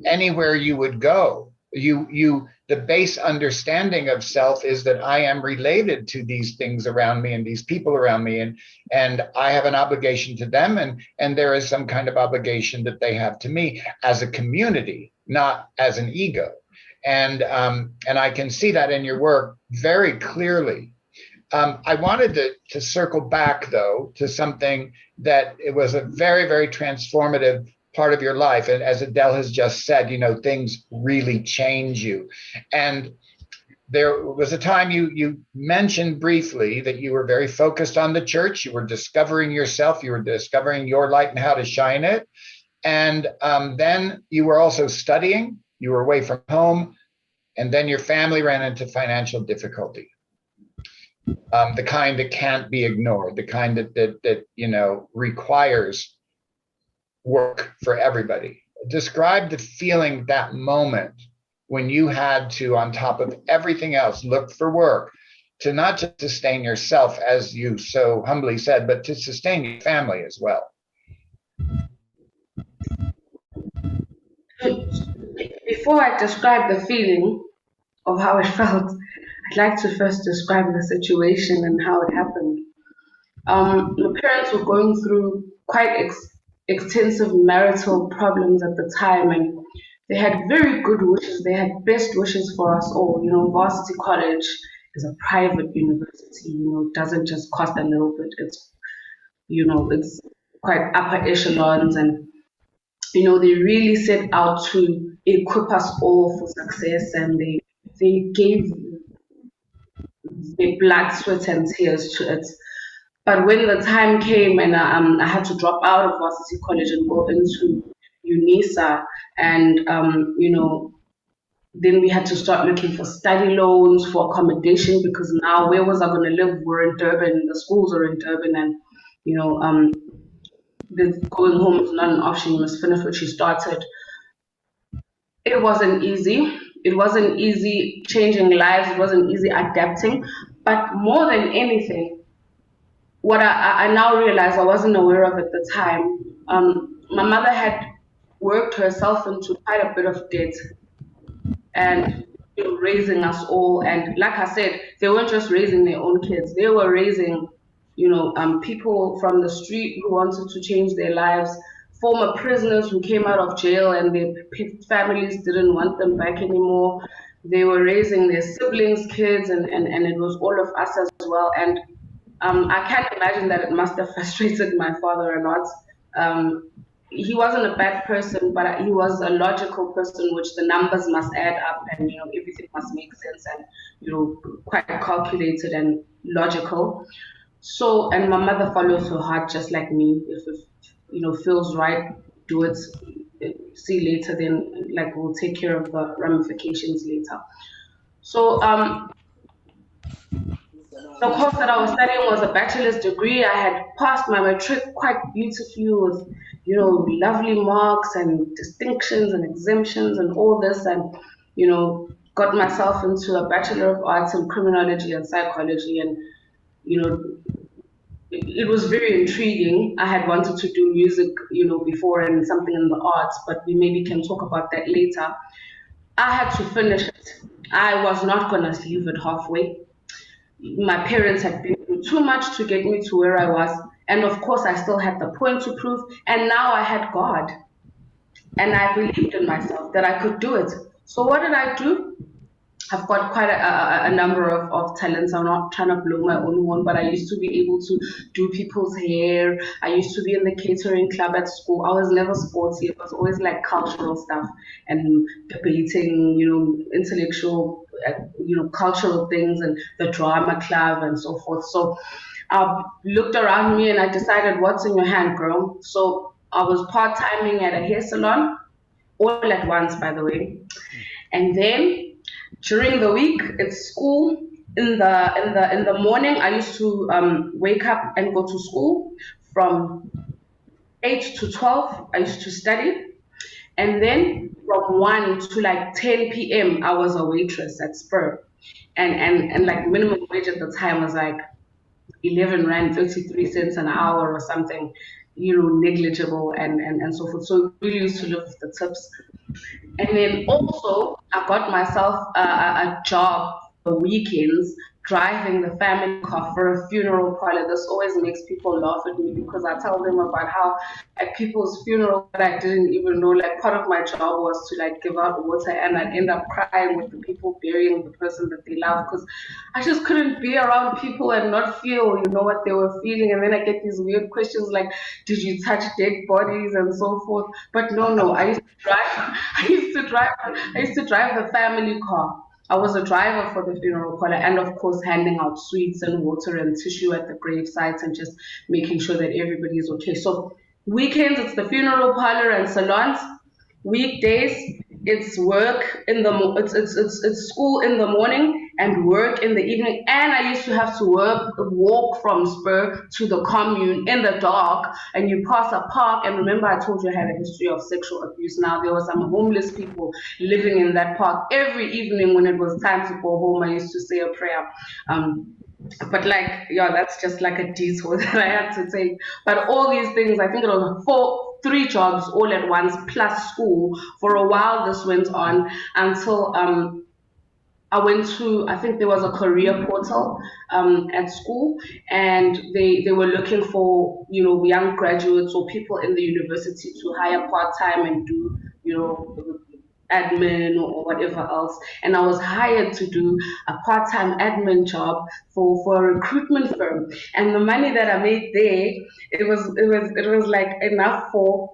anywhere you would go. The base understanding of self is that I am related to these things around me and these people around me, and I have an obligation to them, and there is some kind of obligation that they have to me as a community, not as an ego. And I can see that in your work very clearly. I wanted to circle back though to something that it was a very, very transformative part of your life. And as Adele has just said, you know, things really change you. And there was a time you mentioned briefly that you were very focused on the church. You were discovering yourself. You were discovering your light and how to shine it. And then you were also studying. You were away from home. And then your family ran into financial difficulty. The kind that can't be ignored, the kind that you know requires work for everybody. describe the feeling, that moment when you had to, on top of everything else, look for work to not just sustain yourself, as you so humbly said, but to sustain your family as well. Before I describe the feeling of how it felt, I'd like to first describe the situation and how it happened. My parents were going through quite extensive marital problems at the time, and they had very good wishes. They had best wishes for us all. You know, Varsity College is a private university. You know, it doesn't just cost a little bit. It's quite upper echelons, and you know, they really set out to equip us all for success, and they gave their blood, sweat, and tears to it. But when the time came and I had to drop out of Varsity College and go into UNISA, and then we had to start looking for study loans, for accommodation, because now where was I going to live? We're in Durban, the schools are in Durban, and going home is not an option. You must finish what you started. It wasn't easy. It wasn't easy changing lives. It wasn't easy adapting. But more than anything, what I now realize I wasn't aware of at the time, my mother had worked herself into quite a bit of debt and raising us all. And like I said, they weren't just raising their own kids. They were raising, people from the street who wanted to change their lives, former prisoners who came out of jail and their families didn't want them back anymore. They were raising their siblings' kids, and it was all of us as well. And I can't imagine that it must have frustrated my father a lot. He wasn't a bad person, but he was a logical person, which the numbers must add up, and everything must make sense, and quite calculated and logical. So, and my mother follows her heart just like me. If it feels right, do it. See later, then we'll take care of the ramifications later. So the course that I was studying was a bachelor's degree. I had passed my matric quite beautifully with, lovely marks and distinctions and exemptions and all this, and, got myself into a Bachelor of Arts in Criminology and Psychology, and, it was very intriguing. I had wanted to do music, before, and something in the arts, but we maybe can talk about that later. I had to finish it. I was not going to leave it halfway. My parents had been through too much to get me to where I was. And of course, I still had the point to prove. And now I had God. And I believed in myself that I could do it. So what did I do? I've got quite a number of talents. I'm not trying to blow my own horn, but I used to be able to do people's hair. I used to be in the catering club at school. I was never sporty. It was always like cultural stuff and debating, intellectual, cultural things, and the drama club and so forth. So I looked around me and I decided, what's in your hand, girl? So I was part-timing at a hair salon, all at once, by the way. And then during the week, it's school. In the morning, I used to wake up and go to school from 8 to 12. I used to study, and then from 1 to 10 p.m. I was a waitress at Spur, and minimum wage at the time was 11 rand 33 cents an hour or something, negligible and so forth. So we really used to live with the tips. And then also, I got myself a job for weekends, driving the family car for a funeral parlor. This always makes people laugh at me because I tell them about how at people's funeral that I didn't even know, part of my job was to give out water, and I'd end up crying with the people burying the person that they love, because I just couldn't be around people and not feel, what they were feeling. And then I get these weird questions like, did you touch dead bodies and so forth? But no, I used to drive the family car. I was a driver for the funeral parlor, and of course handing out sweets and water and tissue at the grave sites and just making sure that everybody is okay. So weekends, it's the funeral parlor and salons. Weekdays, it's work in the it's school in the morning, and work in the evening. And I used to have to walk from Spur to the commune in the dark, and you pass a park. And remember, I told you I had a history of sexual abuse. Now, there were some homeless people living in that park. Every evening when it was time to go home, I used to say a prayer. But like, yeah, that's just like a detour that I had to take. But all these things, I think it was 3 jobs all at once plus school. For a while, this went on until I went to, I think there was a career portal at school, and they were looking for, young graduates or people in the university to hire part-time and do, admin or whatever else. And I was hired to do a part-time admin job for a recruitment firm. And the money that I made there, it was like enough to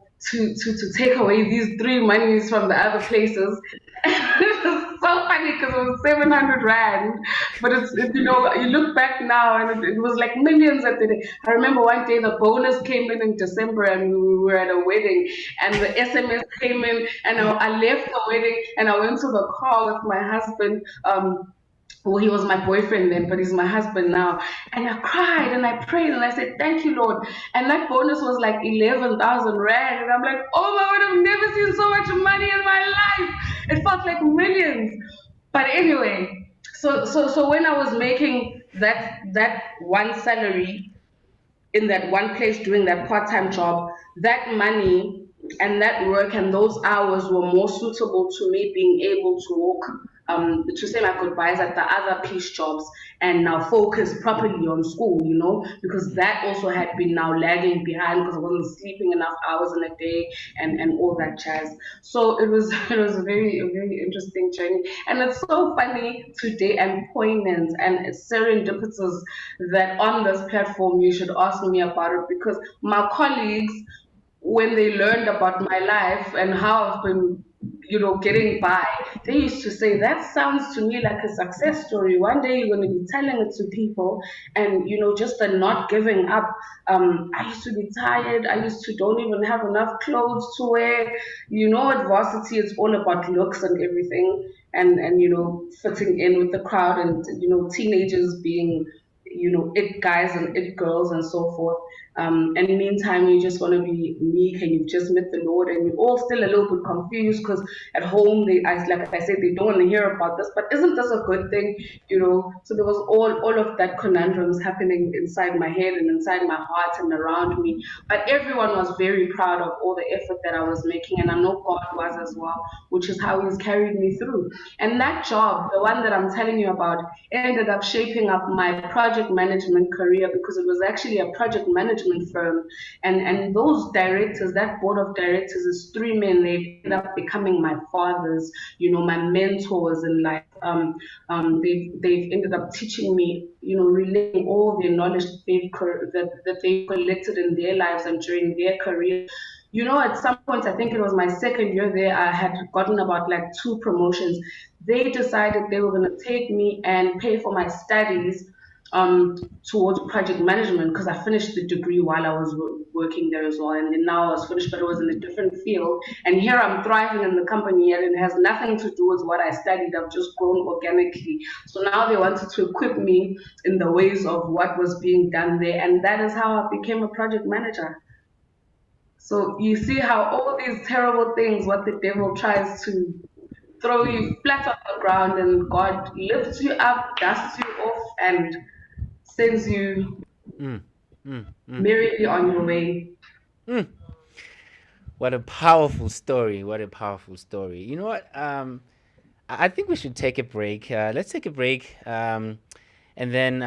take away these 3 monies from the other places. It was so funny because it was 700 rand, but it's you look back now and it was like millions at the day. I remember one day the bonus came in December and we were at a wedding, and the SMS came in, and I left the wedding and I went to the car with my husband. Well, he was my boyfriend then, but he's my husband now. And I cried and I prayed and I said, thank you, Lord. And that bonus was like 11,000 rand. And I'm like, oh my God, I've never seen so much money in my life. It felt like millions. But anyway, so when I was making that one salary in that one place doing that part-time job, that money and that work and those hours were more suitable to me being able to walk to say my goodbyes at the other piece jobs and now focus properly on school, because that also had been now lagging behind because I wasn't sleeping enough hours in a day and all that jazz. So it was a very interesting journey. And it's so funny today and poignant and serendipitous that on this platform you should ask me about it, because my colleagues, when they learned about my life and how I've been, getting by, they used to say, that sounds to me like a success story. One day you're going to be telling it to people, and, just the not giving up. I used to be tired. I used to don't even have enough clothes to wear. At varsity, it's all about looks and everything, and fitting in with the crowd, and, teenagers being, it guys and it girls and so forth. And meantime, you just want to be meek and you've just met the Lord and you're all still a little bit confused because at home, like I said, they don't want to hear about this, but isn't this a good thing? So there was all of that conundrums happening inside my head and inside my heart and around me. But everyone was very proud of all the effort that I was making, and I know God was as well, which is how He's carried me through. And that job, the one that I'm telling you about, ended up shaping up my project management career, because it was actually a project management firm, and those directors, that board of directors is 3 men. They ended up becoming my fathers, my mentors in life. They've ended up teaching me, relaying all the knowledge that they've collected in their lives and during their career. At some point, I think it was my second year there, I had gotten about like 2 promotions. They decided they were going to take me and pay for my studies towards project management, because I finished the degree while I was working there as well, and then now I was finished, but it was in a different field. And here I'm thriving in the company, and it has nothing to do with what I studied. I've just grown organically. So now they wanted to equip me in the ways of what was being done there, and that is how I became a project manager. So you see how all these terrible things, what the devil tries to throw you flat on the ground, and God lifts you up, dusts you off, and sends you merrily on your way. What a powerful story. What a powerful story. You know what? I think we should take a break. Let's take a break. And then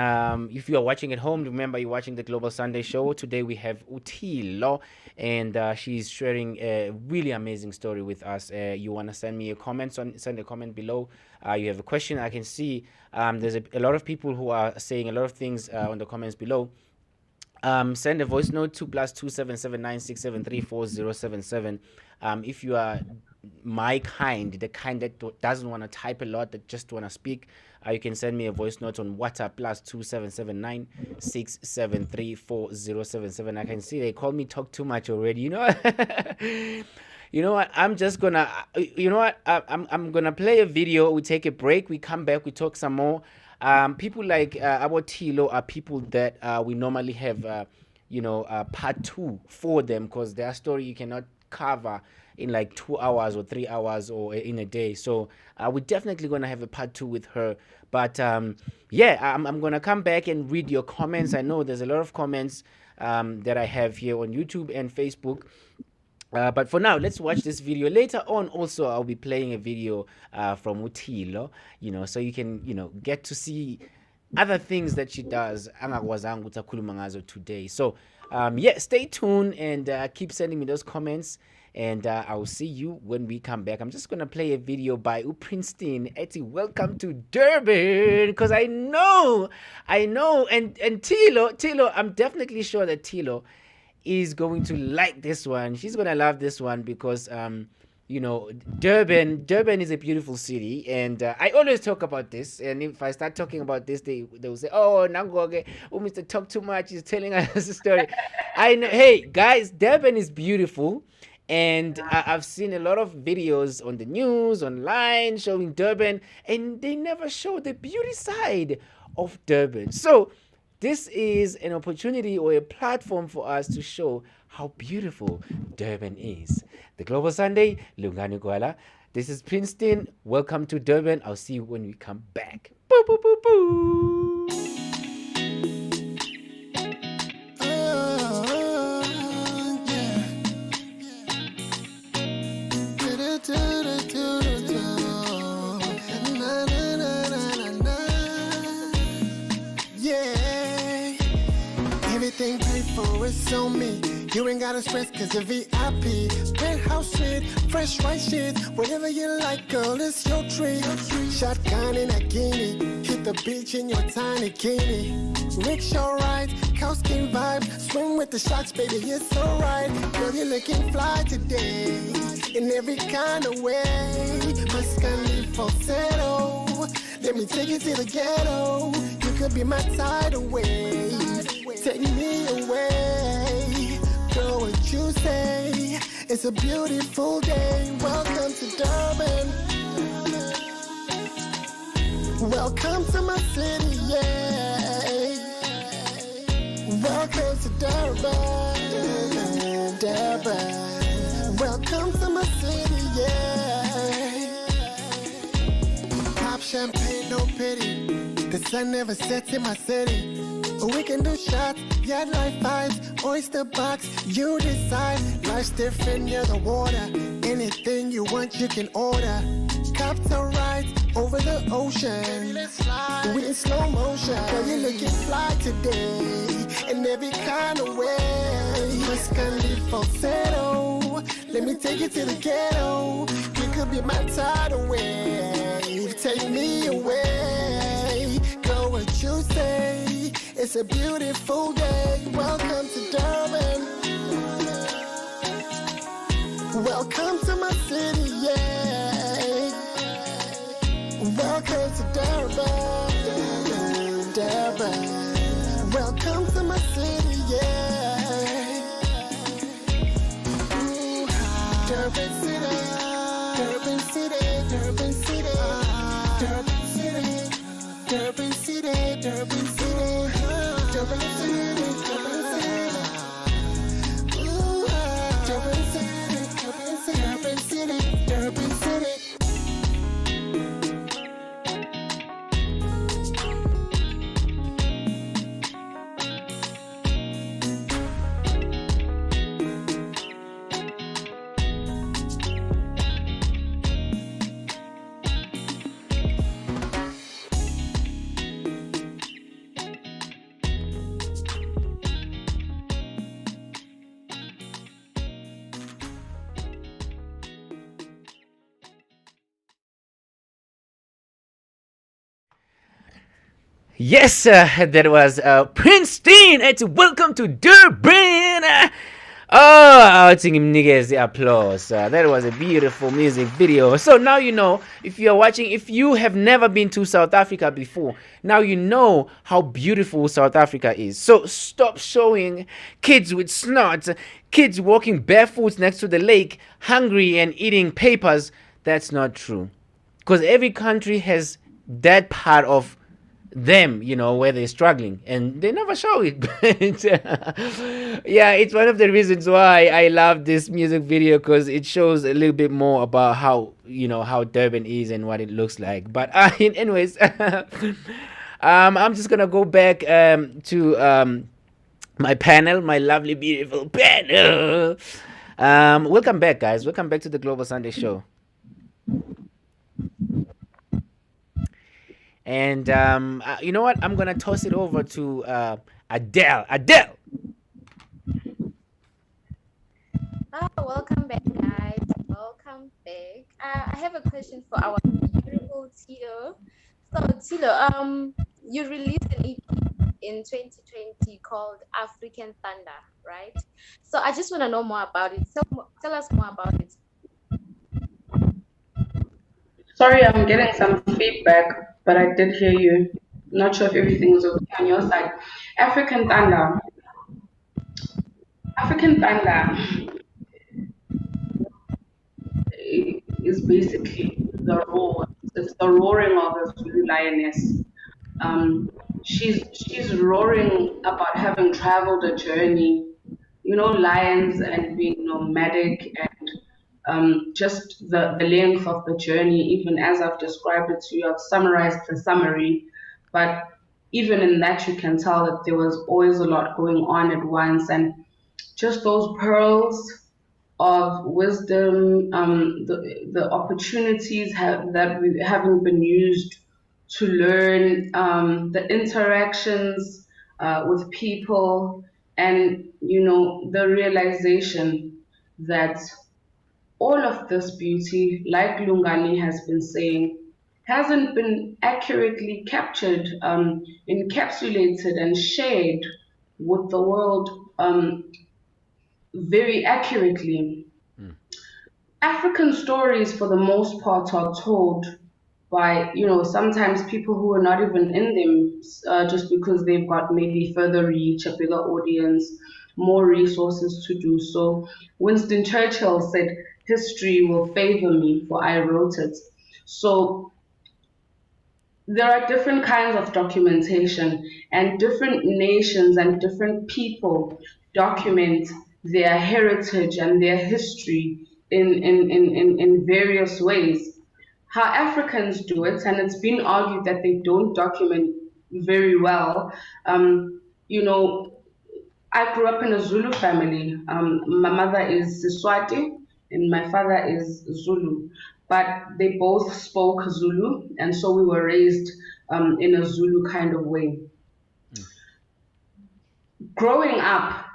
if you are watching at home, remember you're watching the Global Sunday Show. Today we have T-Loh, and she's sharing a really amazing story with us. You want to send me a comment, send a comment below. You have a question. I can see there's a lot of people who are saying a lot of things on the comments below. Send a voice note to +27796734077. If you are my kind, the kind that doesn't want to type a lot, that just want to speak, you can send me a voice note on WhatsApp +27796734077. I can see they call me talk too much already, You know what? I'm just gonna. You know what? I'm gonna play a video. We take a break. We come back. We talk some more. People like our T-Loh are people that we normally have. Part two for them because their story you cannot cover in like 2 hours or 3 hours or in a day. So we're definitely gonna have a part two with her. But I'm gonna come back and read your comments. I know there's a lot of comments that I have here on YouTube and Facebook. But for now, let's watch this video. Later on, also, I'll be playing a video from T-Loh, so you can, get to see other things that she does angakwazanga ukuthi akhuluma ngazo today. So, stay tuned and keep sending me those comments. And I will see you when we come back. I'm just going to play a video by Princeton. Eti, welcome to Durban. Because I know. And T-Loh, I'm definitely sure that T-Loh is going to like this one. She's going to love this one because, Durban is a beautiful city. And I always talk about this. And if I start talking about this, they will say, oh, Nangoge, Mr. Talk too much. He's telling us a story. I know. Hey, guys, Durban is beautiful. And I've seen a lot of videos on the news, online, showing Durban, and they never show the beauty side of Durban. So this is an opportunity or a platform for us to show how beautiful Durban is. The Global Sunday, Lungani Kuala. This is Princeton. Welcome to Durban. I'll see you when we come back. Boo, boo, boo, boo. Everything paid for is on me. You ain't gotta stress cause you're VIP. Penthouse suite, fresh white sheets. Whatever you like, girl, it's your treat. Shotgun in a guinea. Hit the beach in your tiny bikini. Rickshaw rides, cow skin vibe. Swim with the sharks, baby, it's alright. Girl, you're looking fly today. In every kind of way. Muscali falsetto. Let me take you to the ghetto. You could be my tidal wave. Take me away. Girl, what you say? It's a beautiful day. Welcome to Durban. Welcome to my city, yeah. Welcome to Durban. Durban. Welcome to my city, yeah. Pop champagne, no pity. The sun never sets in my city. We can do shots, yacht life vibes, oyster box, you decide. Life's different near the water. Anything you want, you can order. Copter rides over the ocean. We in slow motion. Girl, you're looking fly today. In every kind of way. Muscali falsetto. Let me take you to the ghetto. You could be my tidal wave. Take me away. Girl, what you say? It's a beautiful day. Welcome to Durban. Welcome to my city, yeah. Welcome to Durban. Durban. Welcome to my city, yeah. Ooh, Durban City. Durban City. Durban City. Durban City. Durban City. Durban City. Durban City, Durban City. Ooh, Durban City, Durban City, Durban City. Yes, that was Princeton. It's welcome to Durban. Oh, awuthi ngimnikeze applause. That was a beautiful music video. So now you know, if you're watching, if you have never been to South Africa before, now you know how beautiful South Africa is. So stop showing kids with snot, kids walking barefoot next to the lake, hungry and eating papers. That's not true. Because every country has that part of them, you know, where they're struggling and they never show it. But yeah, it's one of the reasons why I love this music video, because it shows a little bit more about how, you know, how Durban is and what it looks like. But anyways, I'm just gonna go back to my panel, my lovely beautiful panel. Welcome back, guys. Welcome back to the Global Sunday Show. And you know what? I'm gonna toss it over to Adele. Adele. Welcome back, guys. Welcome back. I have a question for our beautiful T-Loh. So, T-Loh, you released an EP in 2020 called African Thunder, right? So I just want to know more about it. Tell us more about it. Sorry, I'm getting some feedback, but I did hear you. Not sure if everything is okay on your side. African Thunder. African Thunder is basically the roar. It's the roaring of a Zulu Lioness. She's roaring about having traveled a journey, you know, lions and being nomadic and just the length of the journey, even as I've described it to you, I've summarized the summary, but even in that you can tell that there was always a lot going on at once, and just those pearls of wisdom, the opportunities that we haven't been used to learn, the interactions with people, and you know the realization that all of this beauty, like Lungani has been saying, hasn't been accurately captured, encapsulated, and shared with the world very accurately. African stories, for the most part, are told by, you know, sometimes people who are not even in them, just because they've got maybe further reach, a bigger audience, more resources to do so. Winston Churchill said, "History will favor me, for I wrote it." So there are different kinds of documentation, and different nations and different people document their heritage and their history in various ways. How Africans do it, and it's been argued that they don't document very well. You know, I grew up in a Zulu family. My mother is Siswati and my father is Zulu, but they both spoke Zulu, and so we were raised in a Zulu kind of way. Growing up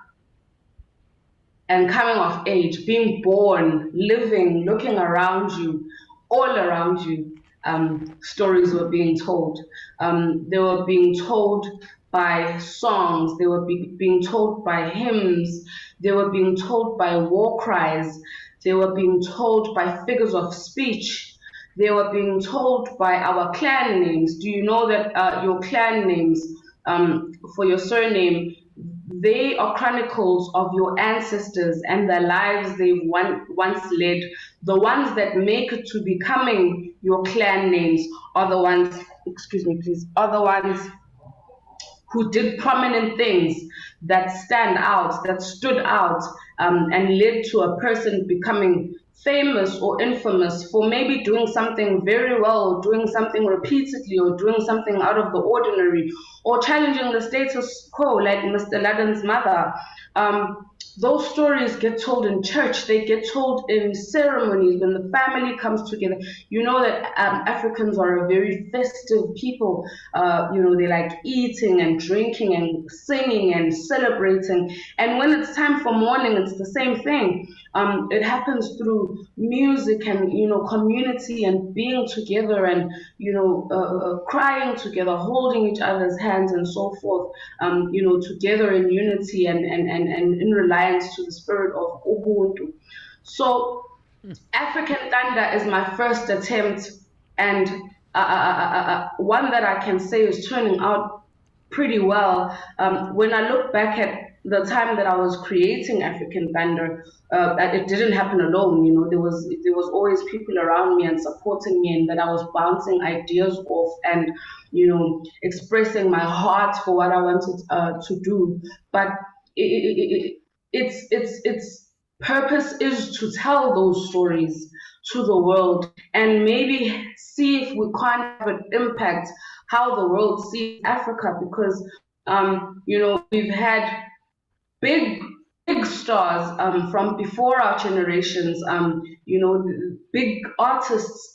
and coming of age, being born, living, looking around you, all around you, stories were being told. They were being told by songs, they were being told by hymns, they were being told by war cries, they were being told by figures of speech, they were being told by our clan names. Do you know that your clan names, for your surname, they are chronicles of your ancestors and the lives they've once led. The ones that make it to becoming your clan names are the ones, excuse me please, are the ones who did prominent things that stand out, that stood out, and led to a person becoming famous or infamous for maybe doing something very well, doing something repeatedly, or doing something out of the ordinary, or challenging the status quo, like Mr. Laden's mother. Those stories get told in church, they get told in ceremonies when the family comes together. You know that Africans are a very festive people. You know, they like eating and drinking and singing and celebrating. And when it's time for mourning, it's the same thing. It happens through music and community and being together and crying together, holding each other's hands and so forth. Together in unity and in reliance to the spirit of Ubuntu. So African Thunder is my first attempt, and one that I can say is turning out pretty well. When I look back at the time that I was creating African Thunder, it didn't happen alone. There was always people around me and supporting me, and that I was bouncing ideas off and expressing my heart for what I wanted to do. But its purpose is to tell those stories to the world and maybe see if we can't have an impact how the world sees Africa, because we've had big stars from before our generations, big artists,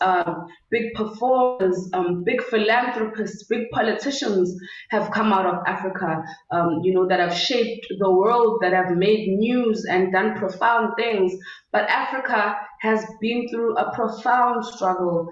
big performers, big philanthropists, big politicians have come out of Africa, that have shaped the world, that have made news and done profound things. But Africa has been through a profound struggle,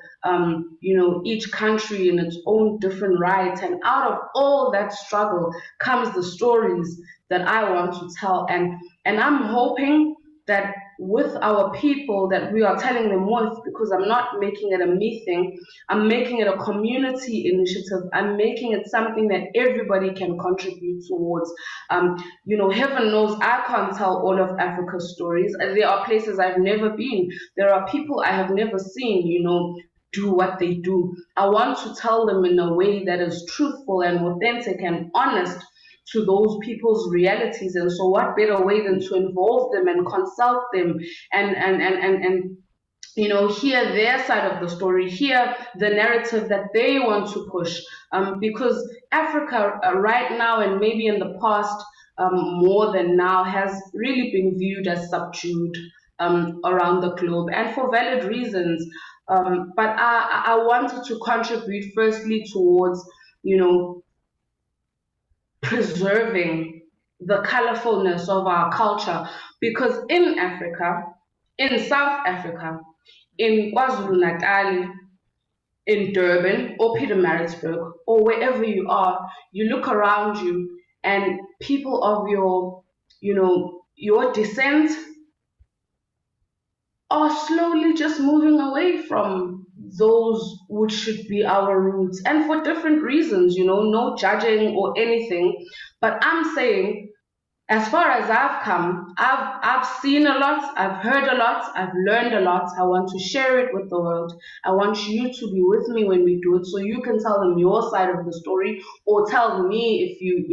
each country in its own different right. And out of all that struggle comes the stories that I want to tell. And I'm hoping that with our people that we are telling them with, because I'm not making it a me thing, I'm making it a community initiative. I'm making it something that everybody can contribute towards. Heaven knows I can't tell all of Africa's stories. There are places I've never been. There are people I have never seen, do what they do. I want to tell them in a way that is truthful and authentic and honest to those people's realities. And so what better way than to involve them and consult them and hear their side of the story, hear the narrative that they want to push. Because Africa right now, and maybe in the past more than now, has really been viewed as subdued around the globe, and for valid reasons. But I wanted to contribute firstly towards, preserving the colorfulness of our culture, because in Africa, in South Africa, in KwaZulu-Natal, in Durban or Pietermaritzburg or wherever you are, you look around you and people of your descent are slowly just moving away from those which should be our roots, and for different reasons, no judging or anything. But I'm saying, as far as I've come, I've seen a lot, I've heard a lot, I've learned a lot. I want to share it with the world. I want you to be with me when we do it, so you can tell them your side of the story, or tell me if you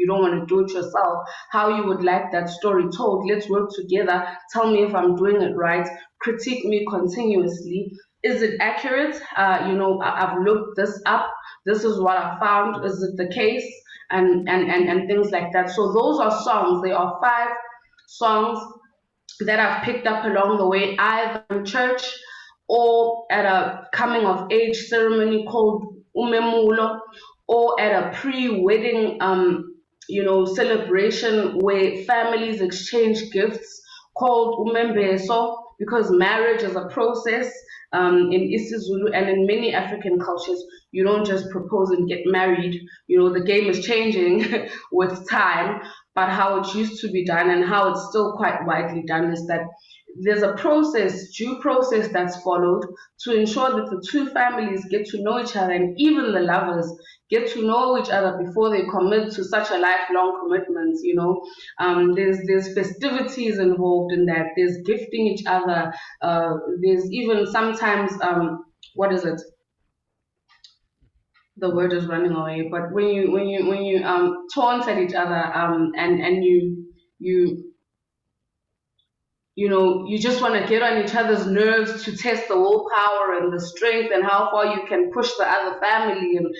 don't want to do it yourself, how you would like that story told. Let's work together. Tell me if I'm doing it right. Critique me continuously. Is it accurate? I've looked this up. This is what I found. Is it the case? And things like that. So those are songs. They are 5 songs that I've picked up along the way, either in church or at a coming of age ceremony called Umemulo, or at a pre-wedding celebration where families exchange gifts called Umembeso, because marriage is a process. In isiZulu and in many African cultures, you don't just propose and get married. The game is changing with time, but how it used to be done and how it's still quite widely done is that there's a process, due process, that's followed to ensure that the two families get to know each other, and even the lovers get to know each other before they commit to such a lifelong commitment. There's festivities involved in that. There's gifting each other. There's even sometimes what is it? The word is running away. But when you taunt at each other and you just want to get on each other's nerves to test the willpower and the strength and how far you can push the other family, and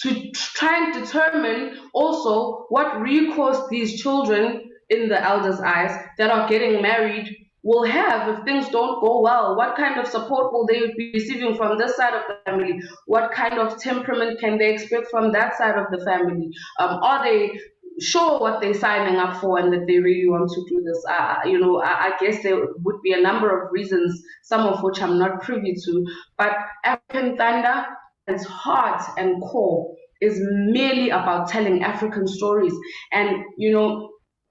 to try and determine also what recourse these children in the elders' eyes that are getting married will have if things don't go well. What kind of support will they be receiving from this side of the family? What kind of temperament can they expect from that side of the family? Are they sure what they're signing up for and that they really want to do this. I guess there would be a number of reasons, some of which I'm not privy to, but African Thunder, its heart and core, is merely about telling African stories. And,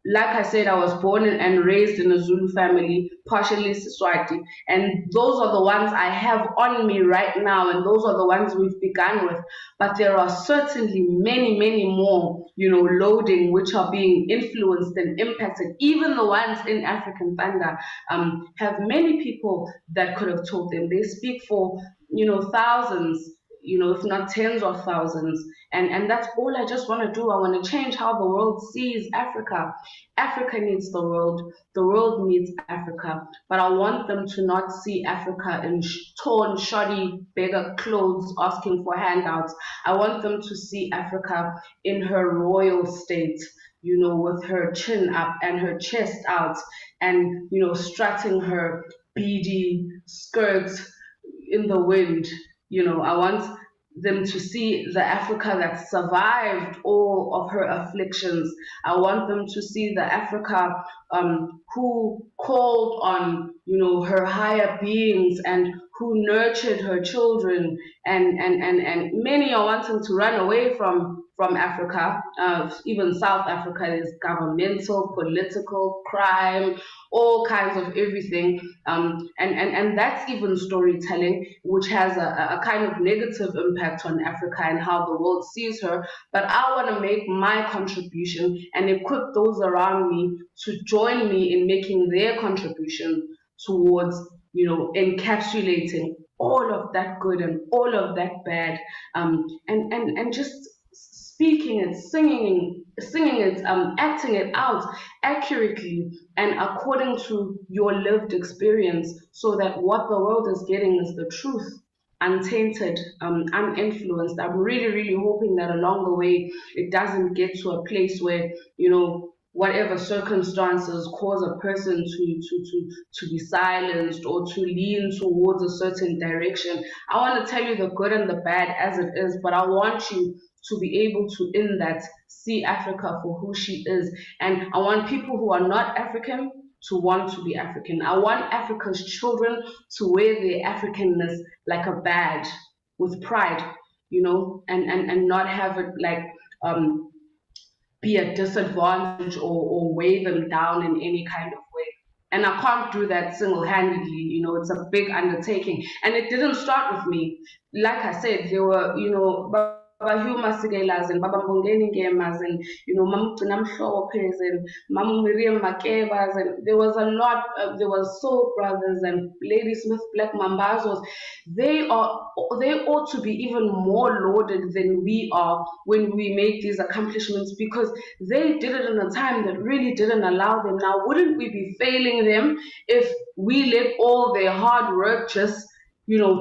like I said, I was born and raised in a Zulu family, partially Siswati, and those are the ones I have on me right now, and those are the ones we've begun with. But there are certainly many, many more, loading, which are being influenced and impacted. Even the ones in African Thunder have many people that could have told them. They speak for, thousands, if not tens of thousands. And that's all I just want to do. I want to change how the world sees Africa. Africa needs the world needs Africa. But I want them to not see Africa in torn, shoddy, beggar clothes asking for handouts. I want them to see Africa in her royal state, with her chin up and her chest out and, strutting her beady skirts in the wind. I want them to see the Africa that survived all of her afflictions. I want them to see the Africa who called on, her higher beings and who nurtured her children. And many are wanting to run away from Africa. Even South Africa is governmental, political, crime, all kinds of everything. And that's even storytelling, which has a kind of negative impact on Africa and how the world sees her. But I want to make my contribution and equip those around me to join me in making their contribution towards, encapsulating all of that good and all of that bad, and just speaking it, singing it, acting it out accurately and according to your lived experience, so that what the world is getting is the truth, untainted, uninfluenced. I'm really, really hoping that along the way it doesn't get to a place where, whatever circumstances cause a person to be silenced or to lean towards a certain direction. I want to tell you the good and the bad as it is, but I want you to be able to, in that, see Africa for who she is. And I want people who are not African to want to be African. I want Africa's children to wear their Africanness like a badge with pride, and not have it like be a disadvantage or weigh them down in any kind of way. And I can't do that single-handedly. It's a big undertaking. And it didn't start with me. Like I said, there were, Baba Hugh Masigelas and Baba Mbongeni Ngemas and, Mamu Tunamhlopes and Mamu Miriam Makebas, and there was a lot, there was Soul Brothers and Lady Smith Black Mambazos. They ought to be even more lauded than we are when we make these accomplishments, because they did it in a time that really didn't allow them. Now, wouldn't we be failing them if we let all their hard work just,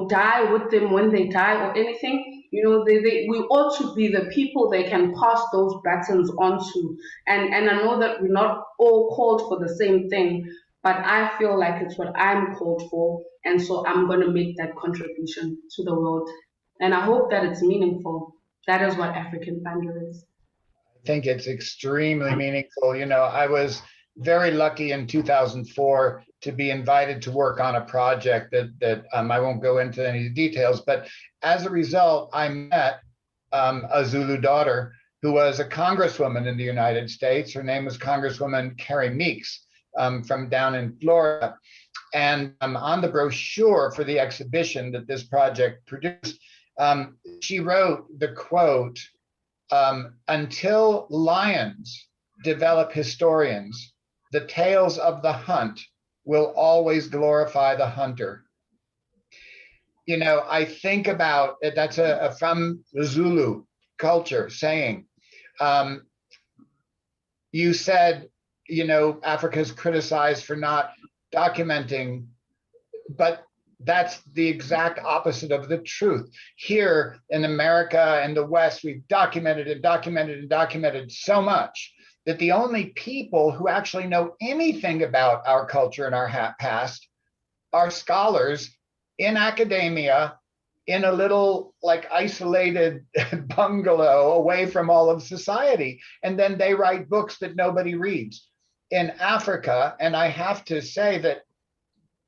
die with them when they die or anything? We ought to be the people they can pass those batons on to. And I know that we're not all called for the same thing, but I feel like it's what I'm called for. And so I'm going to make that contribution to the world. And I hope that it's meaningful. That is what African Thunder is. I think it's extremely meaningful. I was very lucky in 2004 to be invited to work on a project that I won't go into any details, but as a result, I met a Zulu daughter who was a congresswoman in the United States. Her name was Congresswoman Carrie Meeks from down in Florida. And on the brochure for the exhibition that this project produced, she wrote the quote, "Until lions develop historians, the tales of the hunt will always glorify the hunter." I think about it, that's from the Zulu culture saying. You said, Africa's criticized for not documenting, but that's the exact opposite of the truth. Here in America and the West, we've documented and documented and documented so much that the only people who actually know anything about our culture and our past are scholars in academia in a little like isolated bungalow away from all of society. And then they write books that nobody reads. In Africa, and I have to say that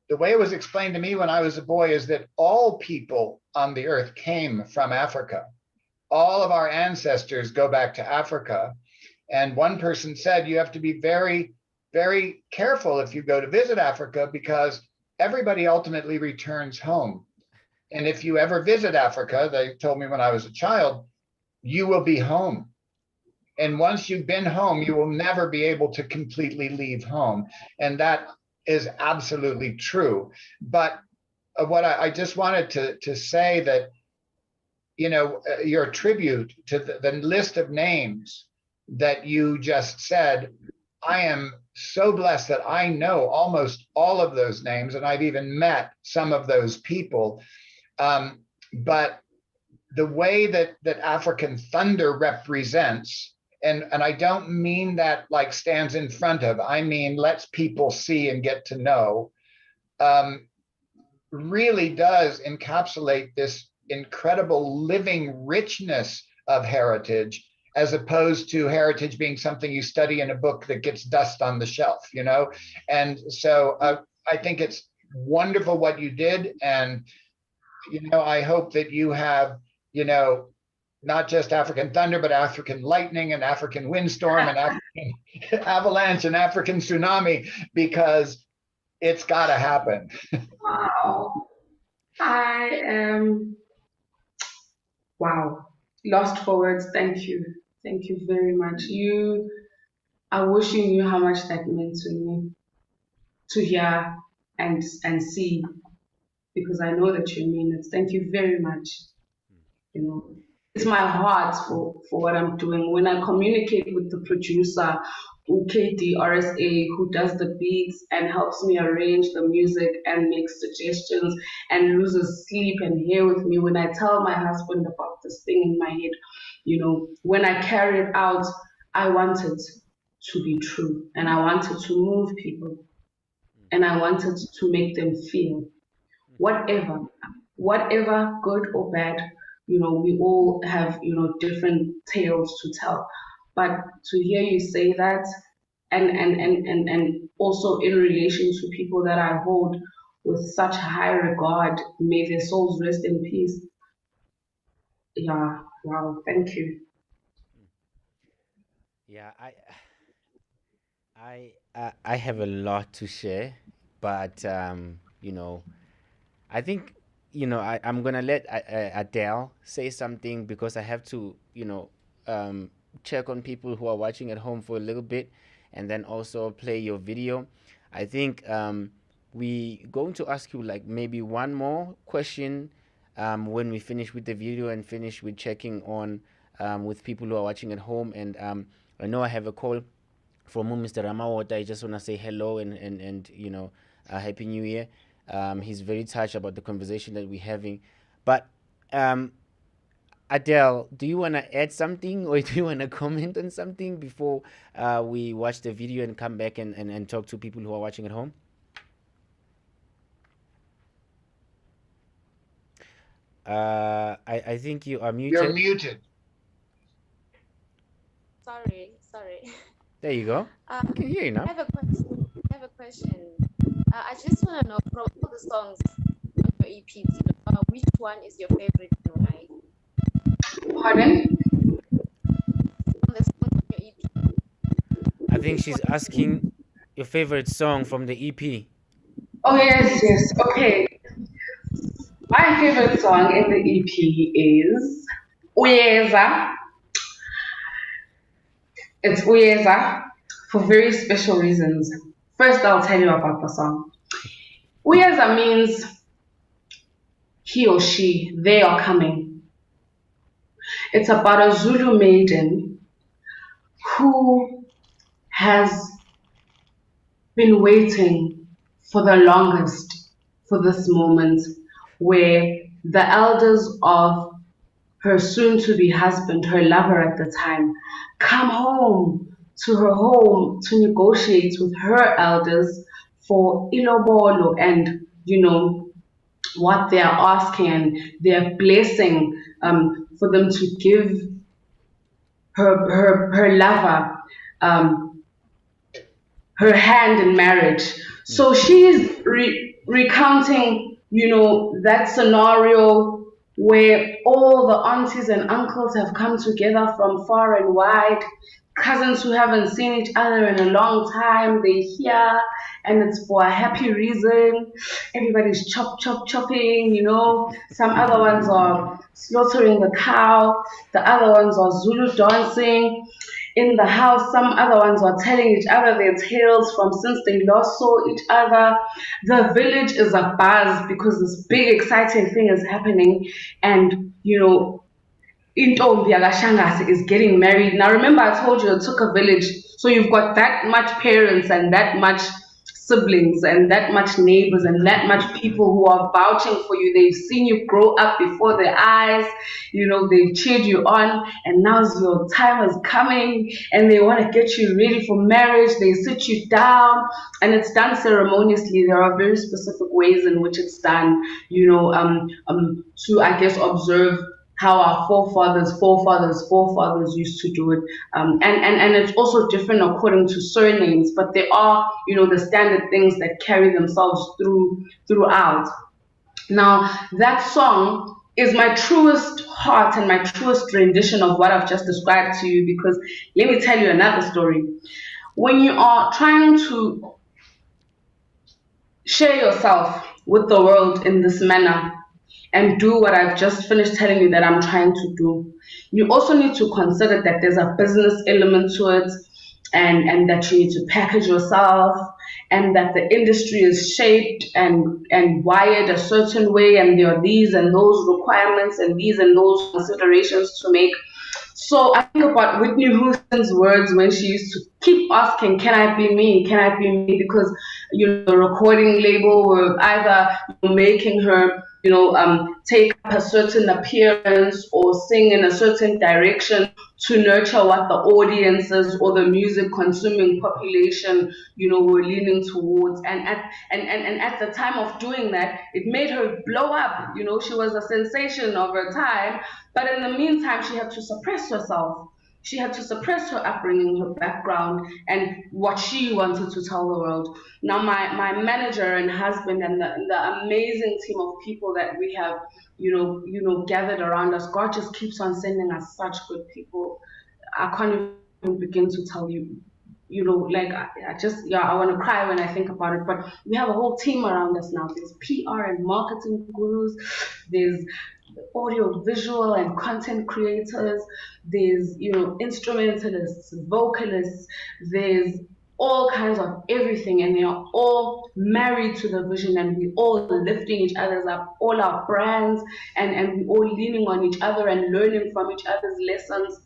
the way it was explained to me when I was a boy is that all people on the earth came from Africa. All of our ancestors go back to Africa. And one person said, you have to be very, very careful if you go to visit Africa because everybody ultimately returns home. And if you ever visit Africa, they told me when I was a child, you will be home. And once you've been home, you will never be able to completely leave home. And that is absolutely true. But what I just wanted to say that, you know, your tribute to the list of names that you just said, I am so blessed that I know almost all of those names, and I've even met some of those people. But the way that African thunder represents, and I don't mean that like stands in front of, I mean lets people see and get to know, really does encapsulate this incredible living richness of heritage, as opposed to heritage being something you study in a book that gets dust on the shelf, you know? And so I think it's wonderful what you did. And, you know, I hope that you have, you know, not just African thunder, but African lightning and African windstorm and African avalanche and African tsunami, because it's got to happen. Wow. I am, wow, lost for words. Thank you. Thank you very much. I wish you knew how much that meant to me, to hear and see, because I know that you mean it. Thank you very much. You know, it's my heart for what I'm doing. When I communicate with the producer, UKD RSA, who does the beats and helps me arrange the music and makes suggestions and loses sleep and here with me, when I tell my husband about this thing in my head, you know, when I carry it out, I want it to be true, and I wanted to move people, and I wanted to make them feel whatever, good or bad, you know, we all have, you know, different tales to tell. But to hear you say that, and also in relation to people that I hold with such high regard, may their souls rest in peace. Yeah, wow, thank you. Yeah, I have a lot to share, but you know, I think, you know, I'm gonna let Adele say something, because I have to, you know, check on people who are watching at home for a little bit, and then also play your video. I think we going to ask you like maybe one more question when we finish with the video and finish with checking on with people who are watching at home. And I know I have a call from Mr. Ramawota. I just want to say hello and you know, Happy New Year. He's very touched about the conversation that we're having. But Adele, do you want to add something, or do you want to comment on something before we watch the video and come back and talk to people who are watching at home? I think you are muted. You're muted. Sorry. There you go. I can hear you now. I have a question. I just want to know, from all the songs on your EP, which one is your favorite and why? Pardon? From the songs on your EP. I think she's asking your favorite song from the EP. Oh, yes. Okay. My favorite song in the EP is Uyeza. It's Uyeza for very special reasons. First, I'll tell you about the song. Uyeza means he or she, they are coming. It's about a Zulu maiden who has been waiting for the longest for this moment, where the elders of her soon-to-be husband, her lover at the time, come home to negotiate with her elders for ilobolo and, you know, what they're asking, and they're blessing for them to give her lover her hand in marriage. So she's recounting, that scenario where all the aunties and uncles have come together from far and wide, cousins who haven't seen each other in a long time, they here, and it's for a happy reason. Everybody's chopping, Some other ones are slaughtering the cow, the other ones are Zulu dancing in the house. Some other ones are telling each other their tales from since they last saw each other. The village is abuzz because this big exciting thing is happening, and Intombi Yakashangase is getting married. Now remember I told you it took a village, so you've got that much parents and that much siblings and that much neighbors and that much people who are vouching for you. They've seen you grow up before their eyes, they've cheered you on, and now your time is coming and they want to get you ready for marriage. They sit you down and it's done ceremoniously. There are very specific ways in which it's done, to, I guess, observe how our forefathers used to do it. And it's also different according to surnames, but there are, the standard things that carry themselves throughout. Now, that song is my truest heart and my truest rendition of what I've just described to you, because let me tell you another story. When you are trying to share yourself with the world in this manner, and do what I've just finished telling you that I'm trying to do, you also need to consider that there's a business element to it, and that you need to package yourself, and that the industry is shaped and wired a certain way, and there are these and those requirements and these and those considerations to make. So I think about Whitney Houston's words when she used to keep asking, can I be me? Can I be me? Because, the recording label were either making her, take up a certain appearance or sing in a certain direction to nurture what the audiences or the music consuming population, were leaning towards. And at the time of doing that, it made her blow up. She was a sensation of her time. But in the meantime, she had to suppress herself. She had to suppress her upbringing, her background, and what she wanted to tell the world. Now, my manager and husband and the amazing team of people that we have, gathered around us, God just keeps on sending us such good people. I can't even begin to tell you. I want to cry when I think about it. But we have a whole team around us now. There's PR and marketing gurus. There's audio, visual, and content creators. There's, instrumentalists, vocalists. There's all kinds of everything, and they are all married to the vision, and we all lifting each other's up, all our brands, and we all leaning on each other and learning from each other's lessons.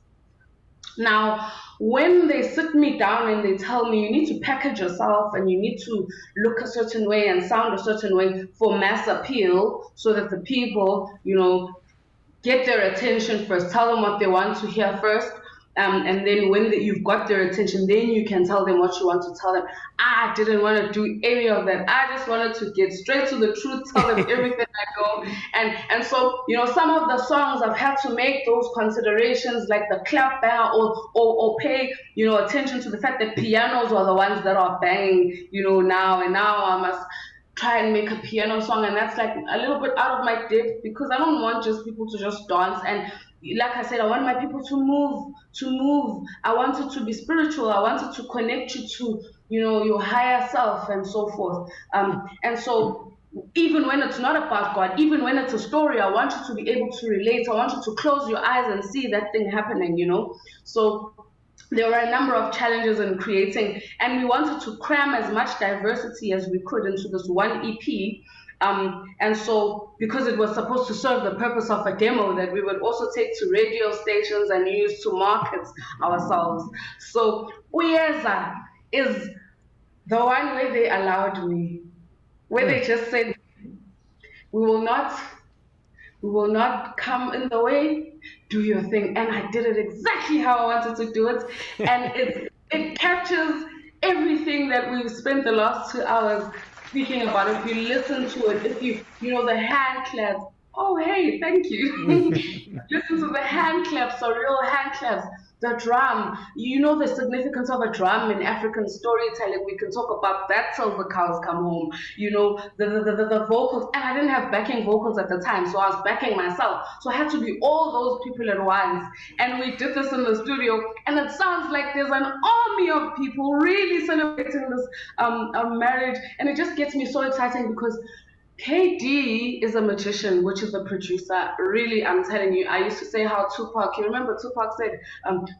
Now, when they sit me down and they tell me you need to package yourself and you need to look a certain way and sound a certain way for mass appeal so that the people, get their attention first, tell them what they want to hear first, and then when you've got their attention, then you can tell them what you want to tell them. I didn't want to do any of that. I just wanted to get straight to the truth, tell them everything I know. And so, some of the songs I've had to make those considerations, like the clap bang, or pay, attention to the fact that pianos are the ones that are banging, now, and now I must try and make a piano song, and that's like a little bit out of my depth, because I don't want just people to just dance. And like I said, I want my people to move. I want it to be spiritual. I want it to connect you to, your higher self and so forth. And so even when it's not about God, even when it's a story, I want you to be able to relate. I want you to close your eyes and see that thing happening, So there were a number of challenges in creating, and we wanted to cram as much diversity as we could into this one EP. And so, because it was supposed to serve the purpose of a demo that we would also take to radio stations and use to market ourselves. So, Uyeza is the one where they allowed me, where they just said, we will not come in the way, do your thing. And I did it exactly how I wanted to do it. And it captures everything that we've spent the last 2 hours speaking about, if you listen to it, if you know the hand claps. Oh, hey, thank you. Listen to the hand claps, the real hand claps. The drum, you know the significance of a drum in African storytelling. We can talk about that till the cows come home. You know, the vocals, and I didn't have backing vocals at the time, so I was backing myself. So I had to be all those people at once. And we did this in the studio, and it sounds like there's an army of people really celebrating this marriage. And it just gets me so excited because KD is a magician, which is a producer. Really, I'm telling you, I used to say how Tupac, you remember Tupac said,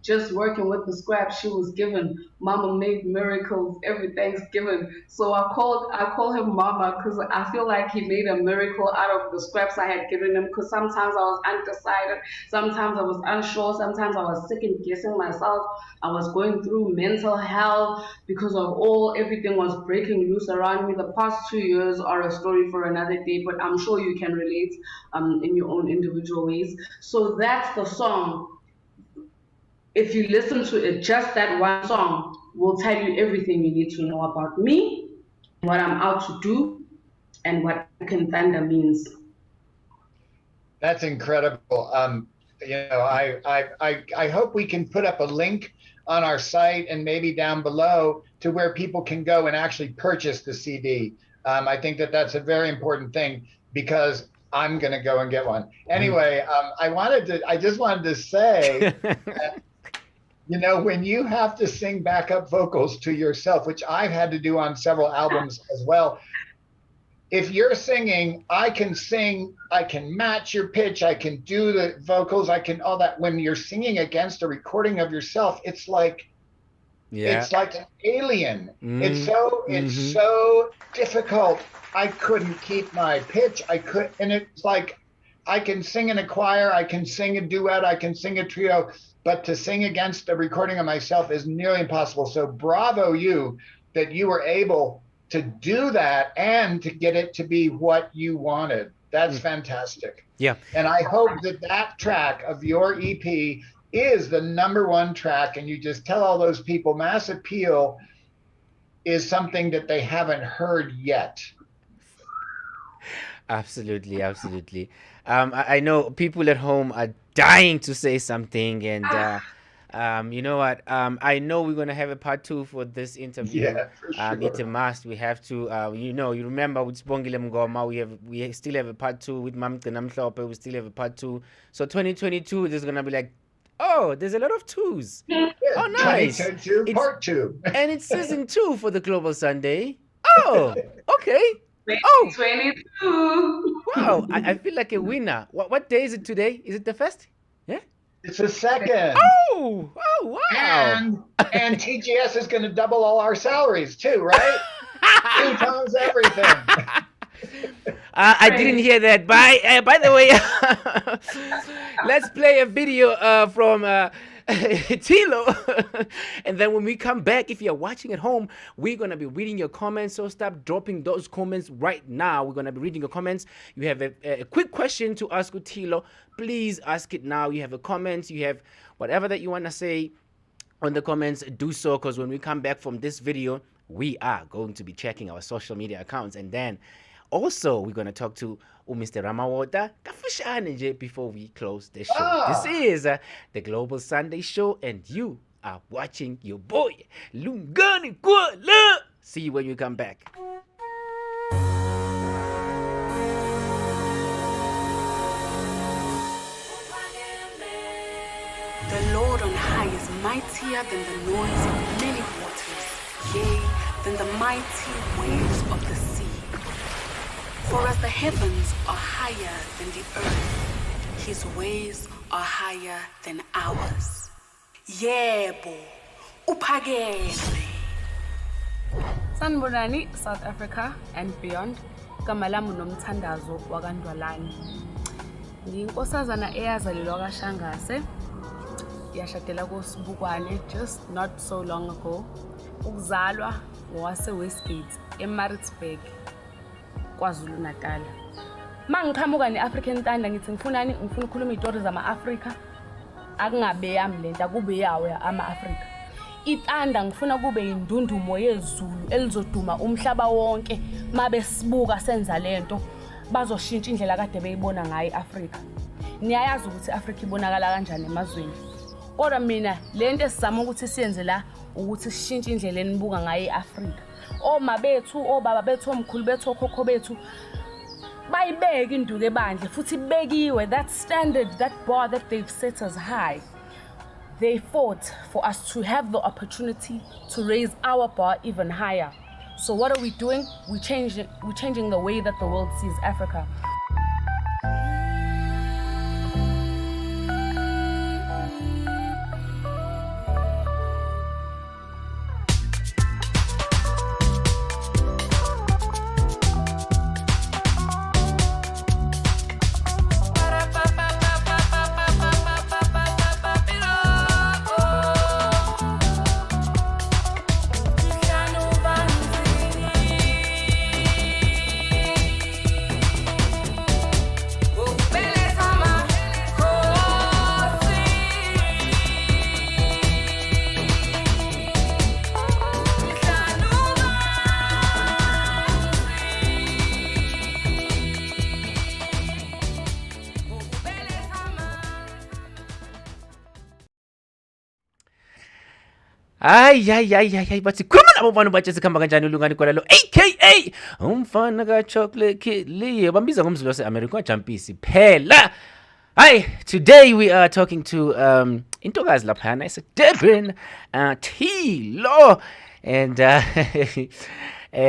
just working with the scraps she was given. Mama made miracles every Thanksgiving. So I call him Mama because I feel like he made a miracle out of the scraps I had given him, because sometimes I was undecided, sometimes I was unsure, sometimes I was second guessing myself. I was going through mental hell because of everything was breaking loose around me. The past 2 years are a story for another day, but I'm sure you can relate in your own individual ways. So that's the song. If you listen to it, just that one song will tell you everything you need to know about me, what I'm out to do, and what African Thunder means. That's incredible. You know, I hope we can put up a link on our site and maybe down below to where people can go and actually purchase the CD. I think that that's a very important thing, because I'm going to go and get one. Anyway, I just wanted to say, that, you know, when you have to sing backup vocals to yourself, which I've had to do on several albums as well, if you're singing, I can sing, I can match your pitch, I can do the vocals, I can all that. When you're singing against a recording of yourself, it's like, it's like an alien. It's so difficult. I couldn't keep my pitch. And it's like, I can sing in a choir, I can sing a duet, I can sing a trio, but to sing against a recording of myself is nearly impossible. So bravo you that you were able to do that and to get it to be what you wanted. That's fantastic. Yeah. And I hope that that track of your EP is the #1 track, and you just tell all those people Mass Appeal is something that they haven't heard yet. Absolutely, absolutely. I know people at home are dying to say something, and you know what? I know we're gonna have a part 2 for this interview. Yeah, for sure. It's a must. We have to. You know, you remember with Sibongile Mngoma, we still have a part 2 with Mamgcina Mhlophe. We still have a part 2. So 2022, there's gonna be like, oh, there's a lot of 2s. Yeah, oh, nice. 2022 part 2. And it's season 2 for the Global Sunday. Oh, okay. 22. Wow, I feel like a winner. What day is it today? Is it the 1st? Yeah? It's the 2nd. Oh, wow. And TGS is going to double all our salaries too, right? 2 times everything. I didn't hear that. By the way, let's play a video from T-Loh. And then when we come back, if you're watching at home, we're going to be reading your comments. So stop dropping those comments right now. We're going to be reading your comments. You have a quick question to ask with T-Loh. Please ask it now. You have a comment. You have whatever that you want to say on the comments. Do so, because when we come back from this video, we are going to be checking our social media accounts. And then also, we're going to talk to Mr. Ramawota kafushane nje before we close the show. This is the Global Sunday Show, and you are watching your boy, Lungani Kwala. See you when you come back. The Lord on high is mightier than the noise of many waters, yea, than the mighty waves of the sea. For as the heavens are higher than the earth, his ways are higher than ours. Yebo, uphakeme. Sanibonani, South Africa and beyond. Kamalamu nomthandazo wakandwalani. Ngiyinkosazana eyazalelwa kaShangase. Yashadela koSibukwane just not so long ago. Ukuzalwa ngowase-Westgate eMaritzburg, KwaZulu Natal. Mangiqhamuka ne-African Thunder ngithi ngifunani, ngifuna ukukhuluma izitori zama-Afrika. Akungabe yami lento, akube yawo ama-Afrika. Itanda ngifuna kube indundumo yezulu elizoduma umhlaba wonke mabesibuka senza lento bazoshintsha indlela kade beyibona ngayo iAfrika. Niyayazi ukuthi iAfrika ibonakala kanjani emazweni. Kodwa mina lento esizama ukuthi siyenze la ukuthi sishintshe indlela enibuka ngayo iAfrika. Oma bethu, obaba bethu, omkhulu bethu, okhokho bethu bayibeke induku ebandle futhi bekiwe that standard, that bar that they've set us high. They fought for us to have the opportunity to raise our bar even higher. So what are we doing? We're changing the way that the world sees Africa. Hayi bathi khuluma nabo bana batshe sikhamba kanjani ulungani kwalalo aka umfana ka chocolate kid liye bambiza ngomzulu waseAmerica wajampisi phela. Hi, today we are talking to intokazi laphana eseDurban, T-Loh, and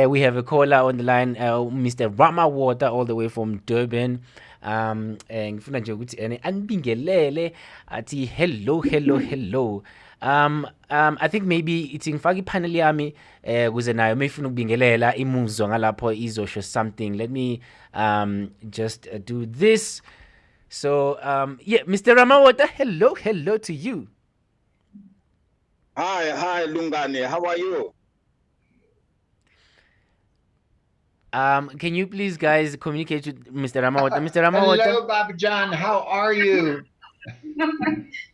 we have a caller on the line, Mr. Ramawota, all the way from Durban. Ngifuna nje ukuthi anibingelele athi hello. I think maybe ithi ngifaka ipanel yami kuze nayo mayifuna ukubingelela imuzwa ngalapho izosho something. Let me just do this. So yeah, Mr. Ramawota, hello to you. Hi Lungane, how are you? Can you please guys communicate with Mr. Ramawota? Mr. Ramawota. Hello, Baba John. How are you?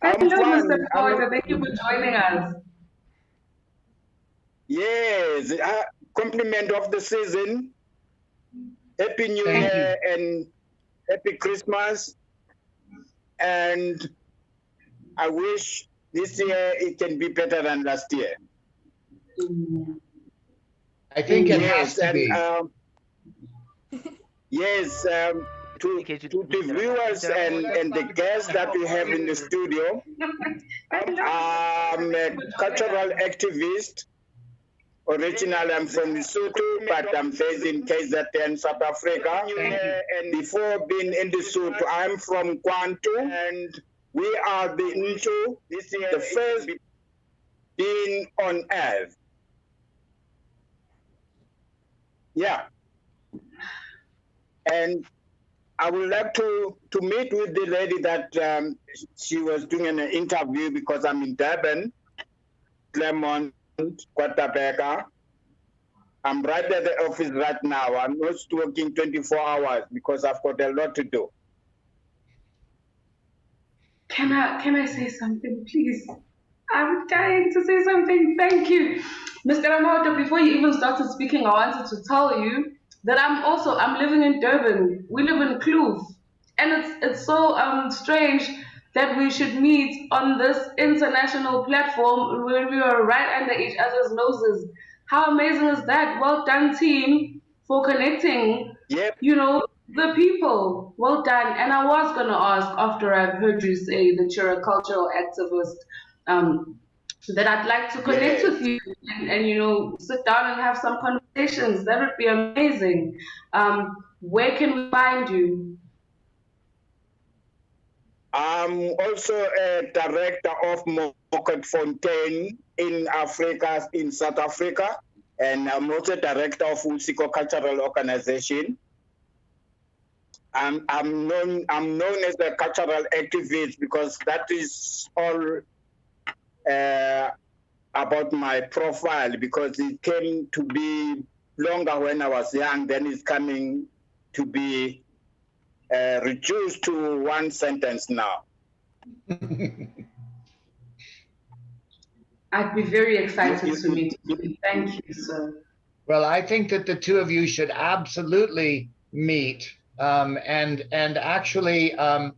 Hello, Mr. Ramawota. Thank you for joining us. Yes, compliment of the season. Happy New Year and Happy Christmas. And I wish this year it can be better than last year. I think it has to be. Yes, to the viewers and the guests that we have in the studio, I'm a cultural activist. Originally, I'm from Lesotho, but I'm based in KZN, South Africa. And before being in Lesotho, I'm from Kwantu, and we are the Nchu, the first being on earth. Yeah. And I would like to meet with the lady that she was doing an interview because I'm in Durban, Claremont, Quarterback. I'm right at the office right now. I'm not working 24 hours because I've got a lot to do. Can I say something, please? I'm dying to say something. Thank you. Mr. Ramawota, before you even started speaking, I wanted to tell you that I'm living in Durban. We live in Kloof. And it's so strange that we should meet on this international platform where we are right under each other's noses. How amazing is that? Well done, team, for connecting, the people. Well done. And I was going to ask, after I've heard you say that you're a cultural activist, that I'd like to connect with you and sit down and have some conversations. That would be amazing. Where can we find you? I'm also a director of Market Fontaine in Africa, in South Africa, and I'm also director of Usiko Cultural Organization. I'm known as a cultural activist because that is all about my profile, because it came to be longer when I was young, then it's coming to be reduced to one sentence now. I'd be very excited to meet you. Thank you, sir. Well, I think that the two of you should absolutely meet. And actually, the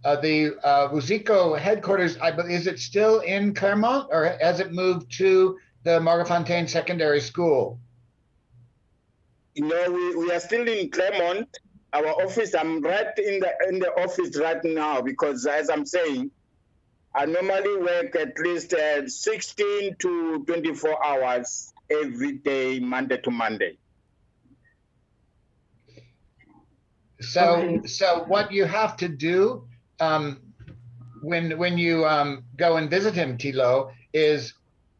Wusico headquarters, is it still in Claremont, or has it moved to the Margafontein Secondary School? We are still in Claremont. Our office, I'm right in the office right now because, as I'm saying, I normally work at least 16 to 24 hours every day, Monday to Monday. So what you have to do when you go and visit him, T-Loh, is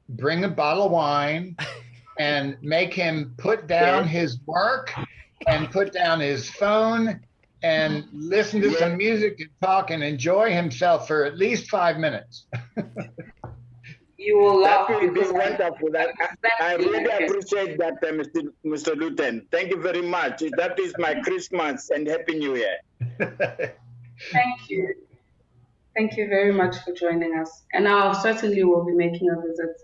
bring a bottle of wine and make him put down his work and put down his phone and listen to some music and talk and enjoy himself for at least 5 minutes. You will laugh. That will be wonderful. I really appreciate that, Mr. Luton. Thank you very much. That is my Christmas and Happy New Year. Thank you. Thank you very much for joining us. And I certainly will be making a visit.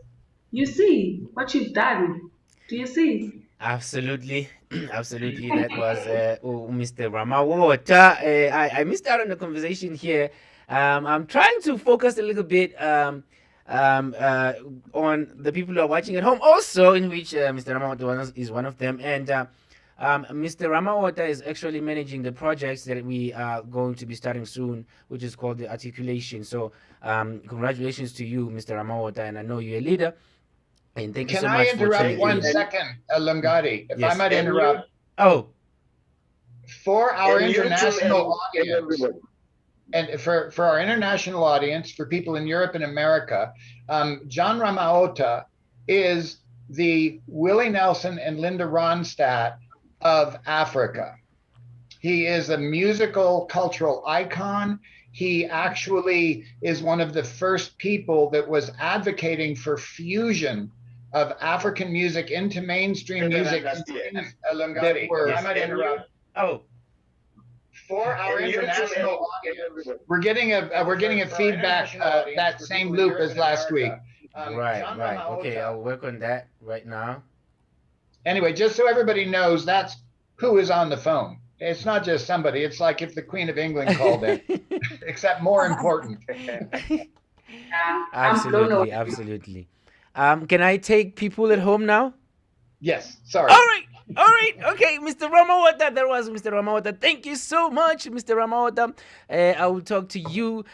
You see what you've done. Do you see? Absolutely. Absolutely. That was Mr. Ramawota. I missed out on the conversation here. I'm trying to focus a little bit on the people who are watching at home also, in which Mr. Ramawota is one of them. And Mr. Ramawota is actually managing the projects that we are going to be starting soon, which is called the articulation. So congratulations to you, Mr. Ramawota, and I know you're a leader. And thank you so much. Can I interrupt 1 second, Lungati? If I might interrupt. For our international audience, and for our international audience, for people in Europe and America, John Ramawota is the Willie Nelson and Linda Ronstadt of Africa. He is a musical cultural icon. He actually is one of the first people that was advocating for fusion of African music into mainstream music. Lungati, I might interrupt. For our international audience, we're getting a feedback that same loop as last week. Right. Okay, I'll work on that right now. Anyway, just so everybody knows, that's who is on the phone. It's not just somebody. It's like if the Queen of England called in, except more important. Absolutely. Can I take people at home now? Yes. Sorry. All right. Okay, Mr. Ramawota. That was Mr. Ramawota. Thank you so much, Mr. Ramawota. I will talk to you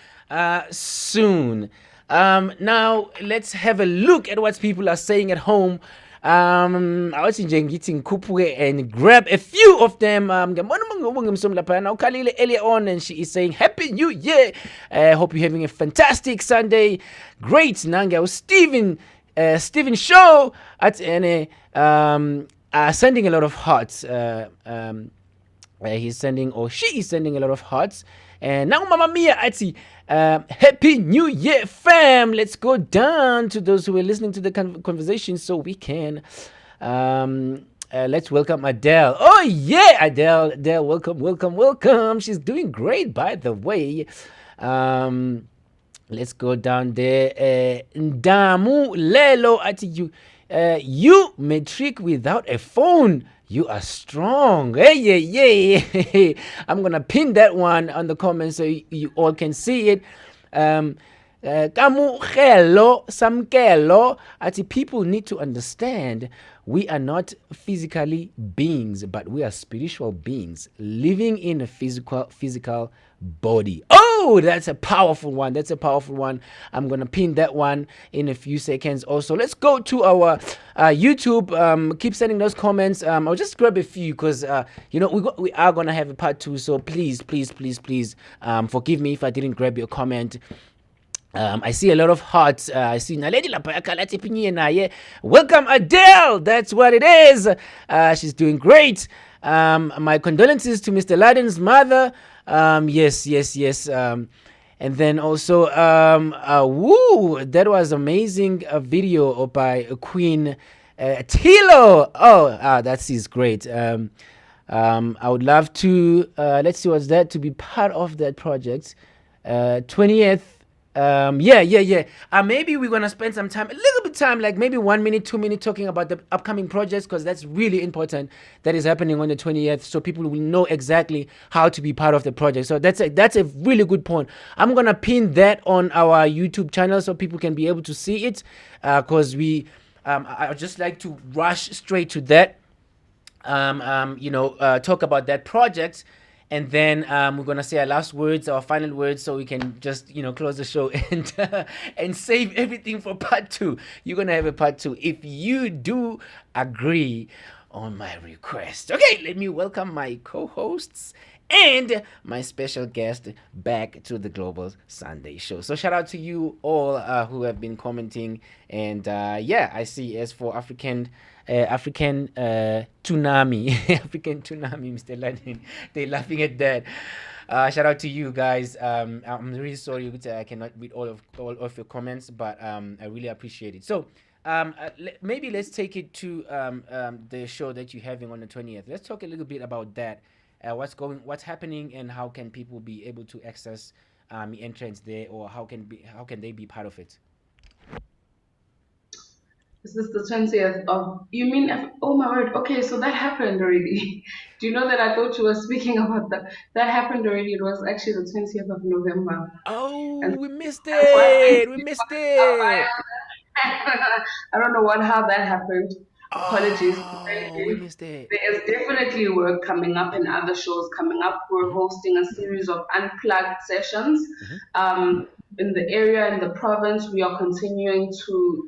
soon. Now, let's have a look at what people are saying at home. I was getting and grab a few of them. Earlier on, and she is saying Happy New Year. Hope you're having a fantastic Sunday. Great, Nanga. Stephen Shaw at sending a lot of hearts. He's sending, or she is sending a lot of hearts. And now, Mama Mia, I see. Happy New Year, fam. Let's go down to those who are listening to the conversation so we can. Let's welcome Adele. Oh, yeah, Adele. Adele, welcome. She's doing great, by the way. Let's go down there. Ndamu Lelo at you. You matric without a phone. You are strong. Hey. I'm gonna pin that one on the comments so you all can see it. Samkelo. People need to understand we are not physically beings, but we are spiritual beings living in a physical body. Oh, that's a powerful one. I'm gonna pin that one in a few seconds. Also, let's go to our YouTube. Keep sending those comments. I'll just grab a few because we are gonna have a part 2. So please, forgive me if I didn't grab your comment. I see a lot of hearts. I see Naledi Lapayaka. Welcome, Adele. That's what it is. She's doing great. My condolences to Mr. Laden's mother. Yes. And then also, that was amazing video by Queen T-Loh. That is great. I would love to, let's see what's that, to be part of that project. 20th. Yeah. Maybe we're gonna spend some time, a little good time, like maybe 1 minute, 2 minutes, talking about the upcoming projects, because that's really important. That is happening on the 20th, so people will know exactly how to be part of the project. So that's a really good point. I'm gonna pin that on our YouTube channel so people can be able to see it, because I just like to rush straight to that. Talk about that project, and then we're gonna say our last words, our final words, so we can just close the show and save everything for part 2. You're gonna have a part 2 if you do agree on my request. Okay, let me welcome my co-hosts and my special guest back to the Global Sunday Show. So shout out to you all who have been commenting, and I see as for African tsunami, African tsunami, Mr. London, they're laughing at that. Shout out to you guys. I'm really sorry I cannot read all of your comments, but I really appreciate it. So maybe let's take it to the show that you're having on the 20th. Let's talk a little bit about that. What's happening, and how can people be able to access the entrance there, or how can they be part of it? Is this the 20th of, you mean, oh my word, okay, so that happened already. Do you know that I thought you were speaking about that? That happened already. It was actually the 20th of November. Oh, and we missed it. We missed it. I don't know how that happened. Apologies. Oh, we missed it. There is definitely work coming up and other shows coming up. We're hosting a series of unplugged sessions in the area, in the province. We are continuing to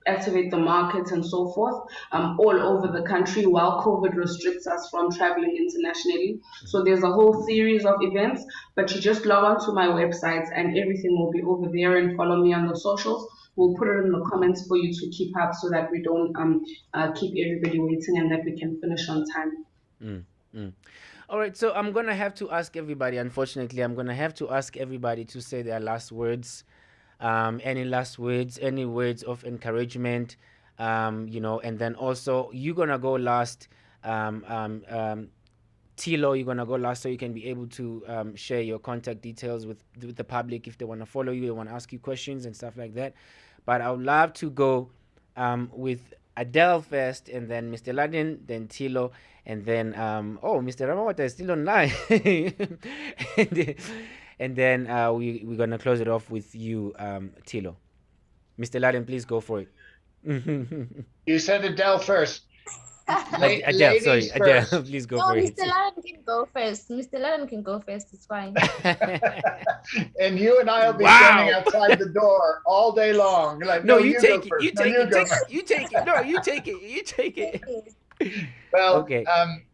activate the markets and so forth all over the country while COVID restricts us from traveling internationally. So there's a whole series of events, but you just log on to my website and everything will be over there, and follow me on the socials. We'll put it in the comments for you to keep up so that we don't keep everybody waiting, and that we can finish on time. All right, so I'm going to have to ask everybody, unfortunately, to say their last words. Any last words, any words of encouragement, and then also you're gonna go last. T-Loh, you're gonna go last, so you can be able to share your contact details with the public if they want to follow you, they want to ask you questions and stuff like that. But I would love to go with Adele first, and then Mr. London, then T-Loh, and then Mr. Ramawata is still online. And then we're going to close it off with you, T-Loh. Mr. Laden, please go for it. You said Adele first. Adele, sorry. Adele, please go for it. Mr. Laden can go first. Mr. Laden can go first. It's fine. And you and I will be standing outside the door all day long. Like, no, you take it. You take it. You take it. No, you take it. You take it. Well, okay.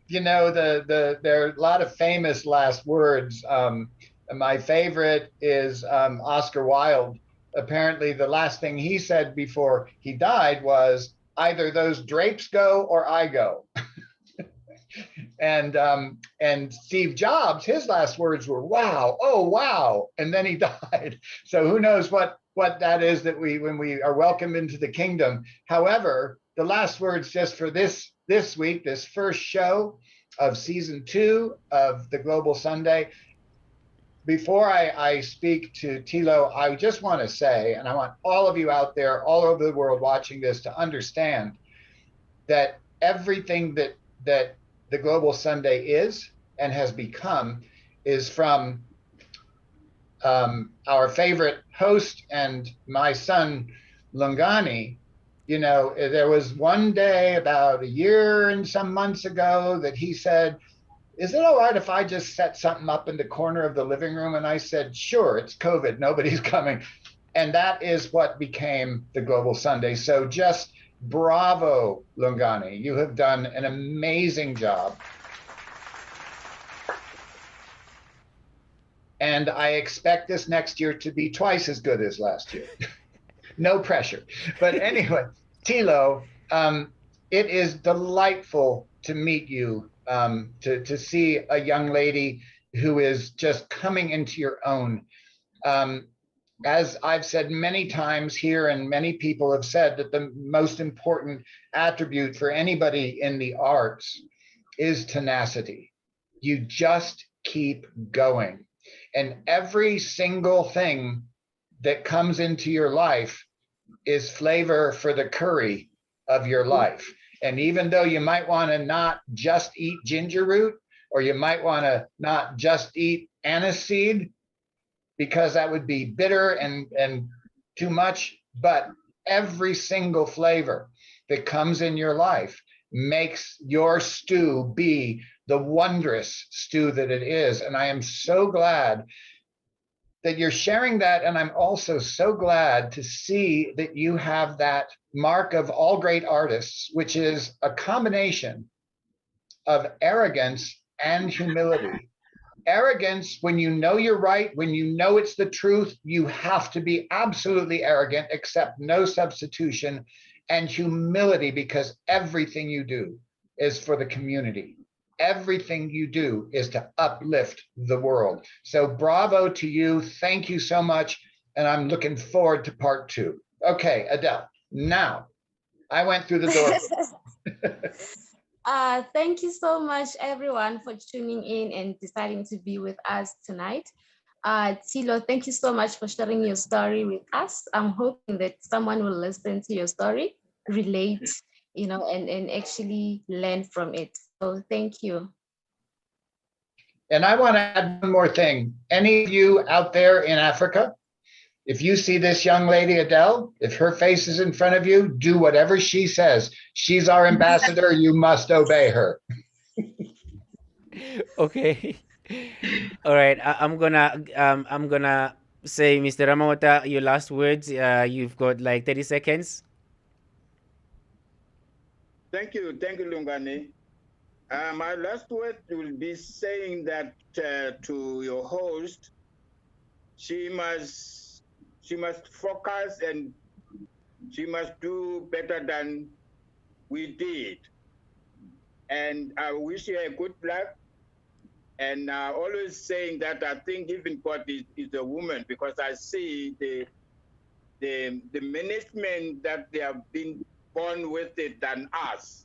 There are a lot of famous last words. My favorite is Oscar Wilde. Apparently, the last thing he said before he died was, either those drapes go or I go. And Steve Jobs, his last words were, wow, oh, wow. And then he died. So who knows what that is that when we are welcomed into the kingdom. However, the last words just for this week, this first show of season 2 of the Global Sunday. Before I speak to T-Loh, I just want to say, and I want all of you out there, all over the world watching this, to understand that everything that the Global Sunday is and has become is from our favorite host and my son, Lungani. There was one day about a year and some months ago that he said, is it all right if I just set something up in the corner of the living room? And I said, sure, it's COVID, nobody's coming. And that is what became the Global Sunday. So just bravo, Lungani. You have done an amazing job. And I expect this next year to be twice as good as last year. No pressure. But anyway, T-Loh, it is delightful to meet you. To see a young lady who is just coming into your own. As I've said many times here, and many people have said, that the most important attribute for anybody in the arts is tenacity. You just keep going. And every single thing that comes into your life is flavor for the curry of your life. And even though you might want to not just eat ginger root, or you might want to not just eat aniseed, because that would be bitter and too much, but every single flavor that comes in your life makes your stew be the wondrous stew that it is. And I am so glad that you're sharing that. And I'm also so glad to see that you have that mark of all great artists, which is a combination of arrogance and humility. Arrogance, when you know you're right, when you know it's the truth, you have to be absolutely arrogant, accept no substitution, and humility, because everything you do is for the community. Everything you do is to uplift the world. So bravo to you. Thank you so much. And I'm looking forward to part 2. Okay, Adele, now I went through the door. Thank you so much, everyone, for tuning in and deciding to be with us tonight. T-Loh, thank you so much for sharing your story with us. I'm hoping that someone will listen to your story, relate, and actually learn from it. So thank you. And I want to add one more thing. Any of you out there in Africa, if you see this young lady, Adele, if her face is in front of you, do whatever she says. She's our ambassador. You must obey her. Okay. All right. I'm gonna say, Mr. Ramawata, your last words. You've got like 30 seconds. Thank you, Lungani. My last word will be saying that to your host, she must focus and she must do better than we did. And I wish her good luck. And always saying that I think even God is a woman, because I see the management that they have been born with it than us.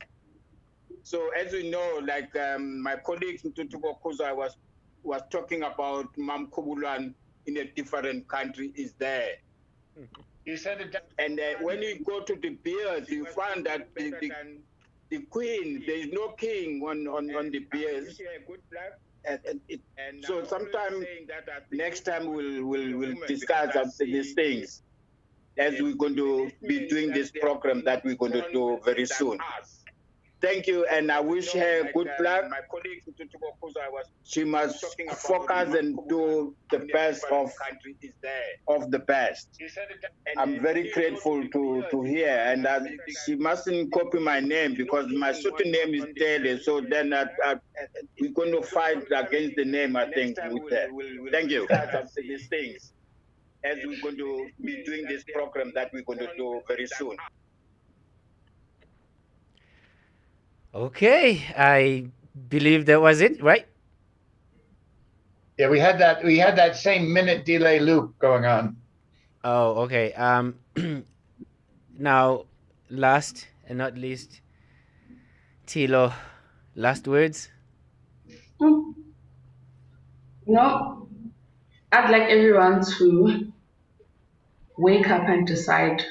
So as you know, like my colleague Ntutuko Kuza was talking about Mam Kubulan in a different country is there. You said it. And when you go to the beers, you find that the queen, there is no king on the beers. So sometime next time we'll discuss these things as we're going to be doing this program that we're going to do very soon. Thank you, and I wish her good luck. She must focus and do the best of the best. I'm very grateful to hear, and she mustn't copy my name because my certain name is T-Loh. So then we're going to fight against the name, I think, with that. Thank you. These things, as we're going to be doing this program that we're going to do very soon. Okay, I believe that was it, right? Yeah, we had that same minute delay loop going on. Oh, okay. Now, last and not least, T-Loh, last words. No, I'd like everyone to wake up and decide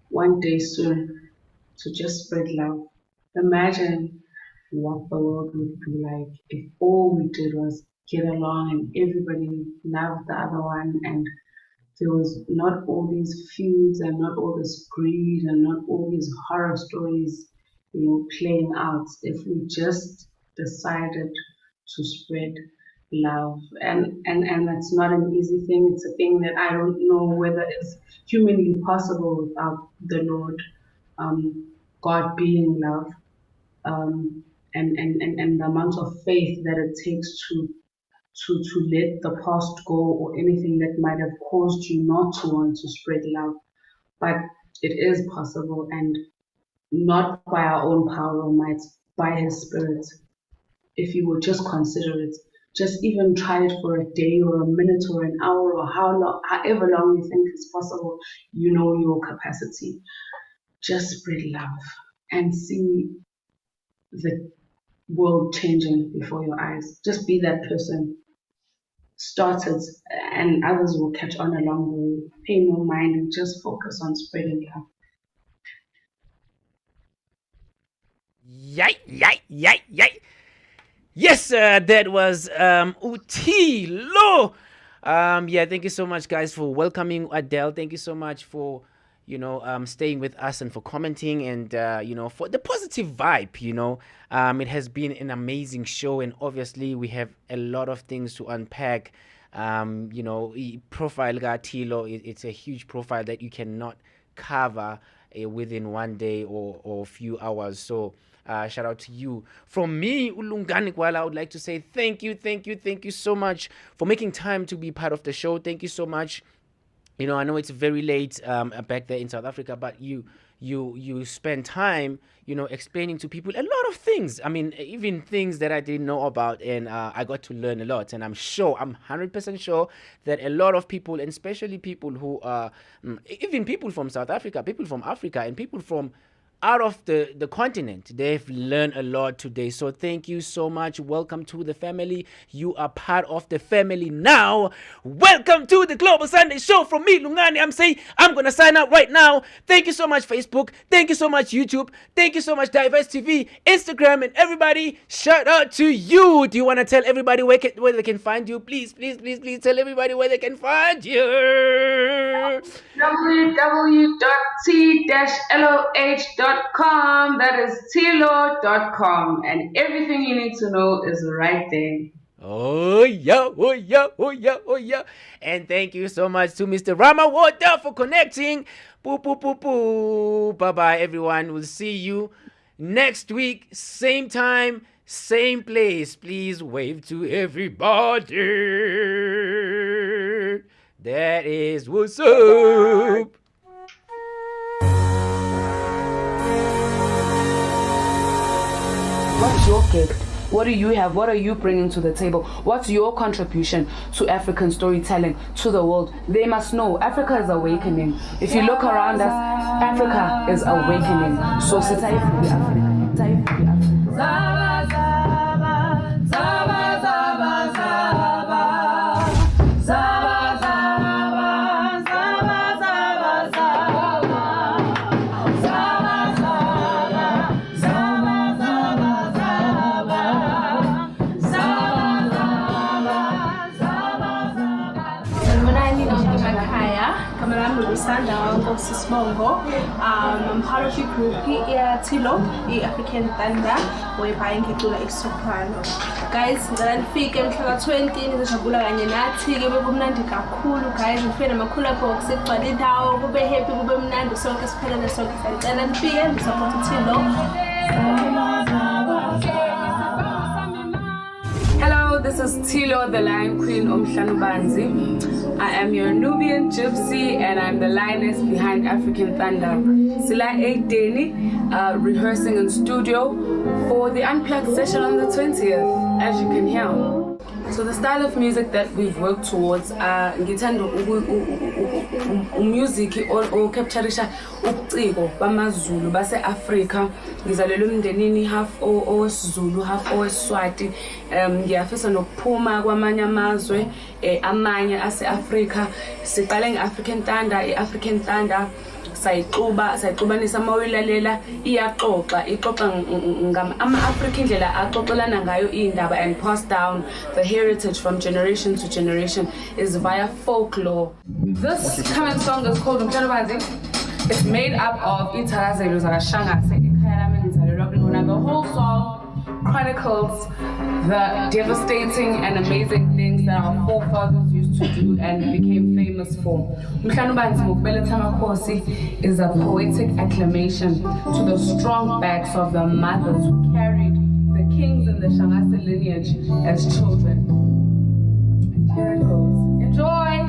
one day soon to just spread love. Imagine what the world would be like if all we did was get along and everybody loved the other one, and there was not all these feuds and not all this greed and not all these horror stories, playing out. If we just decided to spread love, and it's not an easy thing. It's a thing that I don't know whether it's humanly possible without the Lord, God being love, and the amount of faith that it takes to let the past go, or anything that might have caused you not to want to spread love. But it is possible, and not by our own power or might, by His Spirit. If you would just consider it, just even try it for a day or a minute or an hour or however long you think is possible, your capacity. Just spread love and see the world changing before your eyes. Just be that person. started, and others will catch on along the way. Pay no mind and just focus on spreading love. Yay. Yes, that was T-Loh. Yeah, thank you so much, guys, for welcoming Adele. Thank you so much for, staying with us and for commenting and, for the positive vibe, It has been an amazing show, and obviously we have a lot of things to unpack. Profile ga T-Loh, it's a huge profile that you cannot cover within one day or a few hours. So, shout out to you. From me, Ulungani Kwala, I would like to say thank you so much for making time to be part of the show. Thank you so much. I know it's very late back there in South Africa, but you spend time, explaining to people a lot of things. I mean, even things that I didn't know about, and I got to learn a lot. And I'm 100% sure that a lot of people, and especially people who are, even people from South Africa, people from Africa, and people from out of the continent, they've learned a lot today. So thank you so much. Welcome to the family. You are part of the family now. Welcome to the Global Sunday Show. From me, Lungani, I'm gonna sign out right now. Thank you so much, Facebook. Thank you so much, YouTube. Thank you so much, Diverse TV, Instagram, and everybody. Shout out to you. Do you want to tell everybody where they can find you? Please tell everybody where they can find you. www.t-loh.com. That is T-Loh.com, and everything you need to know is right there. Oh yeah. And thank you so much to Mr. Ramawota for connecting. Bye bye, everyone. We'll see you next week, same time, same place. Please wave to everybody. That is what's up. What's your gift? What do you have? What are you bringing to the table? What's your contribution to African storytelling, to the world? They must know Africa is awakening. If you look around us, Africa is awakening. So sit tight for the Africa. I'm part of the group here, T-Loh, the African Thunder, whereby I get like soprano. Guys, ngicela nifike mhla ka-20 nizojabula kanye nathi-ke kube kumnandi kakhulu guys, ngifike namakhula box egcwale indawo, kube happy, kube mnandi, sonke siphelele sonke. Ngicela nifike ndisupport T-Loh. Hello, this is T-Loh, the Lion Queen Umhlanubanzi. I am your Nubian gypsy and I'm the lioness behind African Thunder. Sila 8 Deni, rehearsing in studio for the Unplugged session on the 20th, as you can hear. So the style of music that we've worked towards, ngithanda music or capturisha ubuciko bamaZulu base Africa. Ngizalelwe emndenini half owesiZulu, half owesiswati. Ngiyafisa nokuphuma kwamanye amazwe amanye ase Africa. Siqale ngeAfrican Thunder, iAfrican Thunder sayixubanisa amawilalela iyaxoxa ama-African indlela axoxelana ngayo indaba and pass down the heritage from generation to generation is via folklore. This current song is called Umhlanubanzi. It's made up of ithakazelo zakashangase ekhaya lami ngizalelwa kulona. The whole song chronicles the devastating and amazing things that our forefathers used to do and became famous for. Umhlanubanzi ngokubeletha amakhosi is a poetic acclamation to the strong backs of the mothers who carried the kings in the Shangase lineage as children. And here it goes. Enjoy!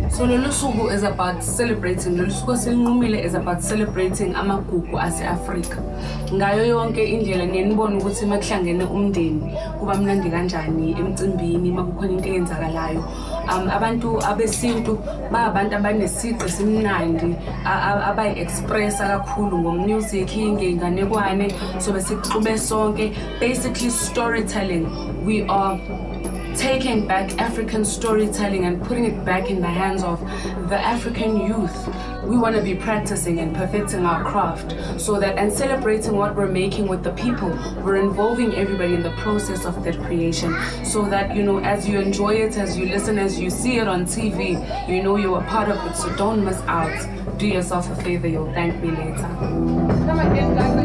So So lolu suku is about celebrating, lolu suku selinqumile is about celebrating amagugu ase-Afrika. Ngayo yonke indlela niyibona ukuthi makuhlangene umndeni kuba mnandi kanjani emcimbini makukhona into eyenzakalayo. Abantu abesintu ba abantu abanesiqe simnandi abayi-expressa kakhulu ngomusic ngey'nganekwane so besixube sonke. Basically storytelling. We are taking back African storytelling and putting it back in the hands of the African youth. We want to be practicing and perfecting our craft so that and celebrating what we're making with the people. We're involving everybody in the process of that creation so that, you know, as you enjoy it, as you listen, as you see it on TV, you know you're a part of it, so don't miss out. Do yourself a favor, you'll thank me later. Come again, guys.